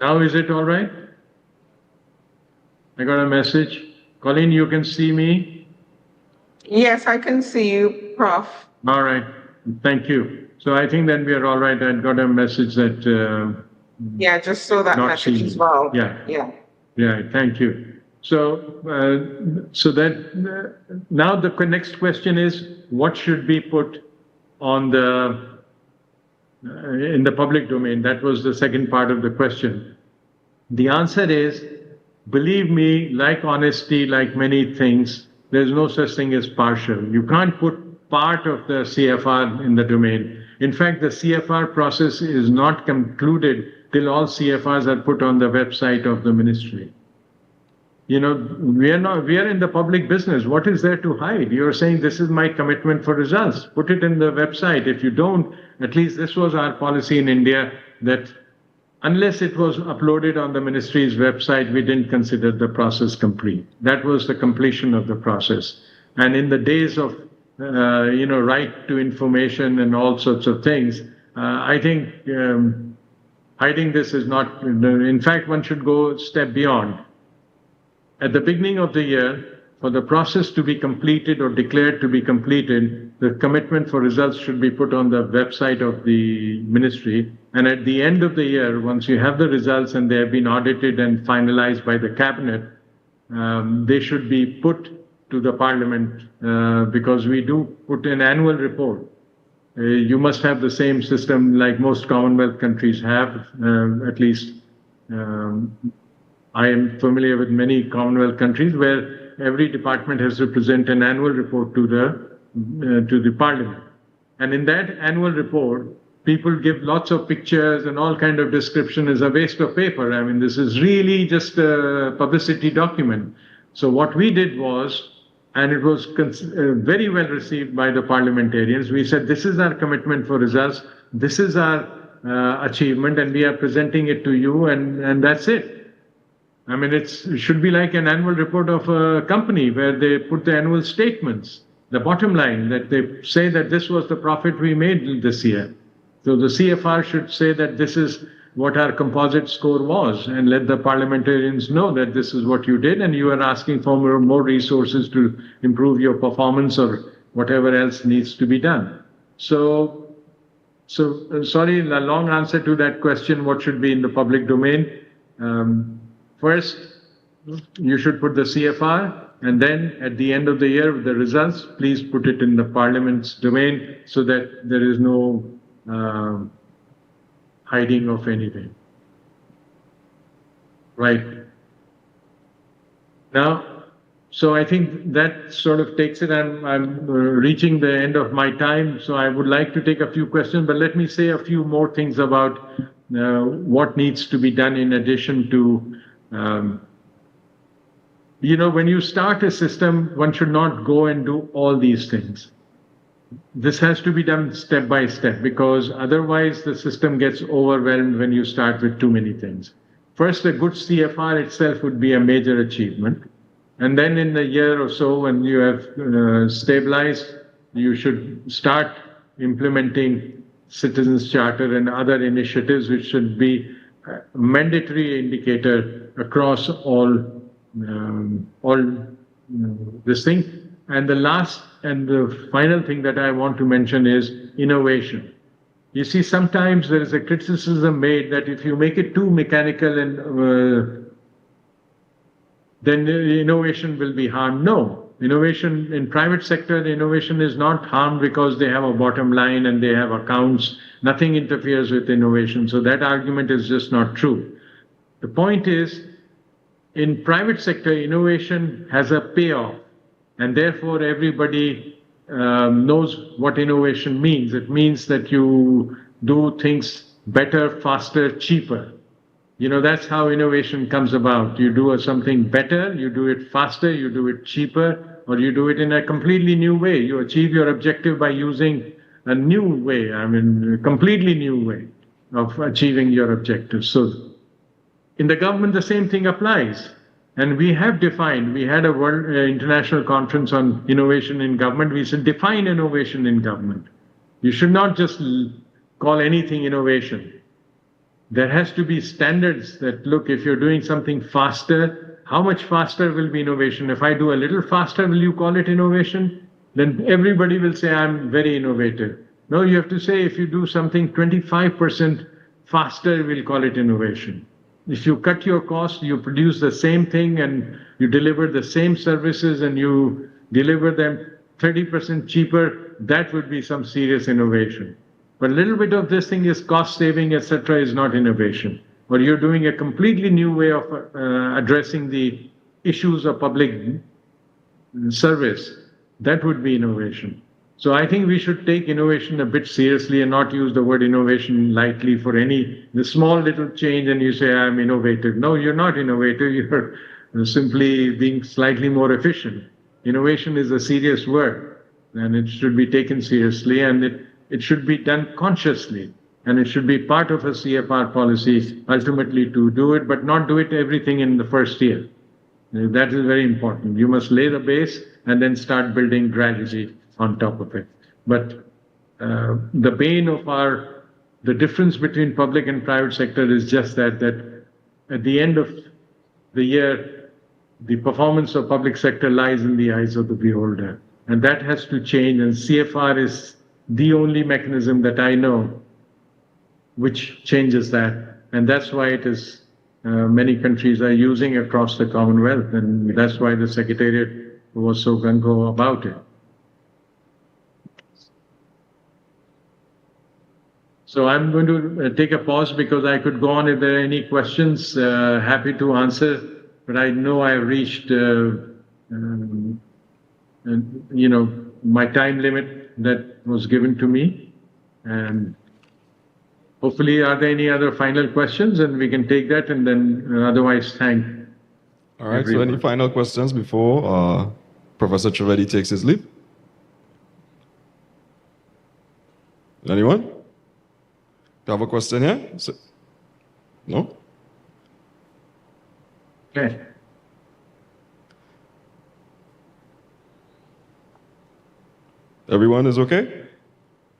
Now is it all right? I got a message. Colleen, you can see me? Yes, I can see you, Prof. All right. Thank you. So I think then we are all right. I got a message that. Yeah, just saw that message as well. Yeah. Thank you. So, now the next question is, what should be put on in the public domain? That was the second part of the question. The answer is, believe me, like honesty, like many things, there's no such thing as partial. You can't put part of the CFR in the domain. In fact, the CFR process is not concluded till all CFRs are put on the website of the ministry. You know, we are in the public business. What is there to hide? You're saying this is my commitment for results. Put it in the website. If you don't, at least this was our policy in India, that unless it was uploaded on the ministry's website, we didn't consider the process complete. That was the completion of the process. And in the days of, right to information and all sorts of things, I think hiding this is not, in fact, one should go a step beyond. At the beginning of the year, for the process to be completed or declared to be completed, the commitment for results should be put on the website of the ministry. And at the end of the year, once you have the results and they have been audited and finalized by the cabinet, they should be put to the parliament because we do put an annual report. You must have the same system like most Commonwealth countries have, at least I am familiar with many Commonwealth countries where every department has to present an annual report to the parliament. And in that annual report, people give lots of pictures and all kind of description is a waste of paper. I mean, this is really just a publicity document. So what we did was, and it was very well received by the parliamentarians, we said, this is our commitment for results, this is our achievement, and we are presenting it to you, and that's it. I mean, it should be like an annual report of a company where they put the annual statements, the bottom line, that they say that this was the profit we made this year. So the CFR should say that this is what our composite score was and let the parliamentarians know that this is what you did and you are asking for more resources to improve your performance or whatever else needs to be done. So sorry, a long answer to that question, what should be in the public domain? First, you should put the CFR, and then at the end of the year with the results, please put it in the Parliament's domain so that there is no hiding of anything. Right. Now, so I think that sort of takes it. I'm reaching the end of my time, so I would like to take a few questions, but let me say a few more things about what needs to be done in addition to when you start a system, one should not go and do all these things. This has to be done step by step because otherwise the system gets overwhelmed when you start with too many things. First, a good CFR itself would be a major achievement. And then in a year or so, when you have stabilized, you should start implementing Citizens Charter and other initiatives which should be a mandatory indicator across all this thing. And the last and the final thing that I want to mention is innovation. You see, sometimes there is a criticism made that if you make it too mechanical and then innovation will be harmed. No, innovation in private sector, the innovation is not harmed because they have a bottom line and they have accounts. Nothing interferes with innovation. So that argument is just not true. The point is, in private sector, innovation has a payoff. And therefore, everybody knows what innovation means. It means that you do things better, faster, cheaper. That's how innovation comes about. You do something better, you do it faster, you do it cheaper, or you do it in a completely new way. You achieve your objective by using a new way, a completely new way of achieving your objective. So in the government, the same thing applies. And we have defined, we had a world international conference on innovation in government. We said, define innovation in government. You should not just call anything innovation. There has to be standards that, look, if you're doing something faster, how much faster will be innovation? If I do a little faster, will you call it innovation? Then everybody will say, I'm very innovative. No, you have to say, if you do something 25% faster, we'll call it innovation. If you cut your cost, you produce the same thing and you deliver the same services and you deliver them 30% cheaper, that would be some serious innovation. But a little bit of this thing is cost saving, etc., is not innovation. But you're doing a completely new way of addressing the issues of public service. That would be innovation. So I think we should take innovation a bit seriously and not use the word innovation lightly for the small little change and you say, I'm innovative. No, you're not innovative. You're simply being slightly more efficient. Innovation is a serious word and it should be taken seriously and it should be done consciously and it should be part of a CFR policy ultimately to do it, but not do it everything in the first year. That is very important. You must lay the base and then start building gradually on top of it. But the bane of the difference between public and private sector is just that at the end of the year, the performance of public sector lies in the eyes of the beholder. And that has to change. And CFR is the only mechanism that I know which changes that. And that's why it is many countries are using across the Commonwealth. And that's why the Secretariat was so gung-ho about it. So I'm going to take a pause because I could go on if there are any questions. Happy to answer, but I know I have reached, my time limit that was given to me. And hopefully, are there any other final questions? And we can take that and then otherwise thank. All right, everyone. so any final questions before Professor Trivedi takes his leave? Anyone? Do you have a question here? No? Okay. Everyone is okay?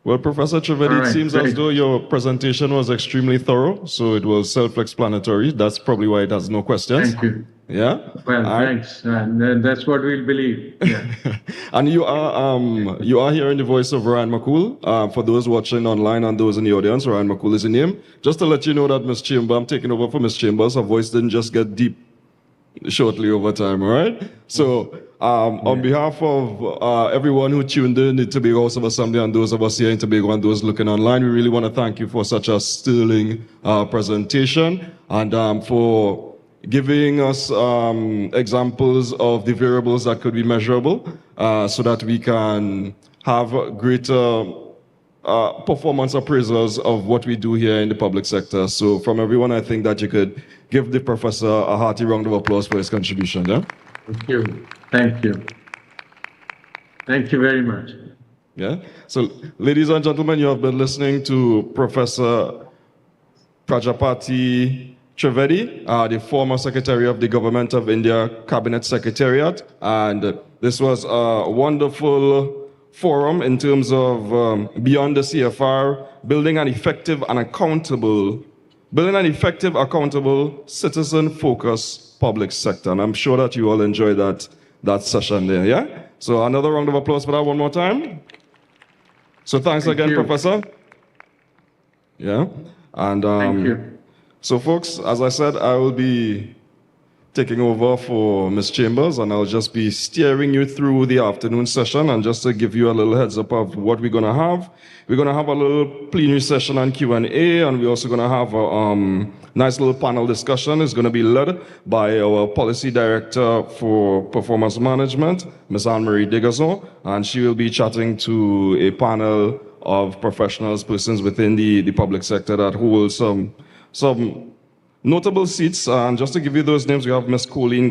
Well, Professor Trivedi, it seems as though your presentation was extremely thorough, so it was self-explanatory. That's probably why it has no questions. Thank you. Yeah? Well, thanks. And that's what we'll believe. Yeah. And you are hearing the voice of Ryan McCool. For those watching online and those in the audience, Ryan McCool is the name. Just to let you know that Ms. Chambers, I'm taking over for Ms. Chambers. Her voice didn't just get deep shortly over time, all right? So on behalf of everyone who tuned in to Tobago House of Assembly and those of us here in Tobago and those looking online, we really want to thank you for such a sterling presentation and for giving us examples of the variables that could be measurable so that we can have greater performance appraisals of what we do here in the public sector. So from everyone, I think that you could give the professor a hearty round of applause for his contribution. Yeah? Thank you. Thank you. Thank you very much. Yeah. So, ladies and gentlemen, you have been listening to Professor Prajapati Trivedi, the former Secretary of the Government of India Cabinet Secretariat, and this was a wonderful forum in terms of beyond the CFR, building an effective, accountable, citizen-focused public sector. And I'm sure that you all enjoyed that session there, yeah? So another round of applause for that one more time. So thanks again, Professor. Yeah, and thank you. So folks, as I said, I will be taking over for Ms. Chambers, and I'll just be steering you through the afternoon session. And just to give you a little heads up of what we're going to have, we're going to have a little plenary session on Q&A, and we're also going to have a nice little panel discussion. It's going to be led by our Policy Director for Performance Management, Ms. Anne-Marie Digazon, and she will be chatting to a panel of professionals, persons within the public sector that hold some notable seats. And just to give you those names, we have Ms. Colleen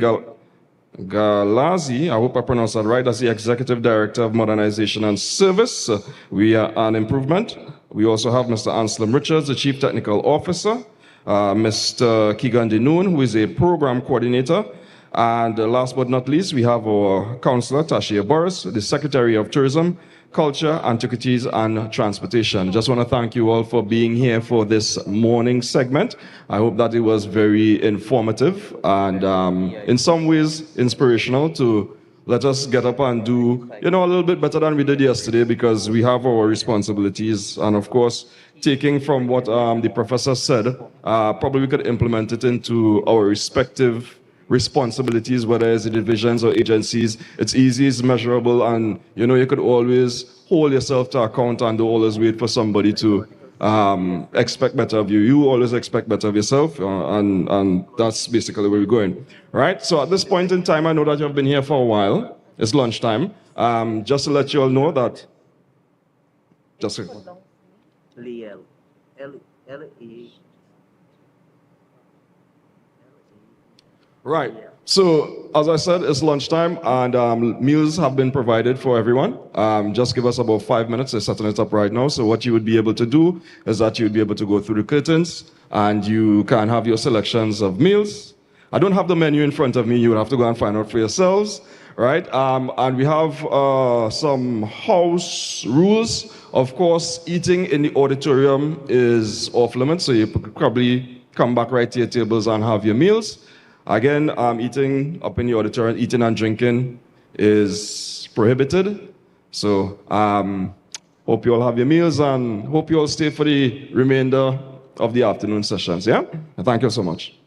Galazi, I hope I pronounced that right, as the Executive Director of Modernization and Service. We are an improvement. We also have Mr. Anselm Richards, the Chief Technical Officer, Mr. Keegan Denoon, who is a Program Coordinator, and last but not least, we have our Councillor Tashia Boris, the Secretary of Tourism, Culture, Antiquities, and Transportation. Just want to thank you all for being here for this morning segment. I hope that it was very informative and in some ways inspirational to let us get up and do, a little bit better than we did yesterday, because we have our responsibilities. And of course, taking from what the professor said, probably we could implement it into our respective responsibilities, whether it's the divisions or agencies. It's easy, it's measurable, and you could always hold yourself to account and don't always wait for somebody to expect better of you. You always expect better of yourself, and that's basically where we're going. Right? So at this point in time, I know that you've been here for a while. It's lunchtime. Just to let you all know that. Just a, Right. So, as I said, it's lunchtime, and meals have been provided for everyone. Just give us about 5 minutes. They're setting it up right now. So, what you would be able to do is that you would be able to go through the curtains, and you can have your selections of meals. I don't have the menu in front of me. You would have to go and find out for yourselves, right? And we have some house rules. Of course, eating in the auditorium is off limits, so you could probably come back right to your tables and have your meals. Again, eating up in the auditorium, eating and drinking is prohibited. So, hope you all have your meals and hope you all stay for the remainder of the afternoon sessions, yeah? And thank you so much.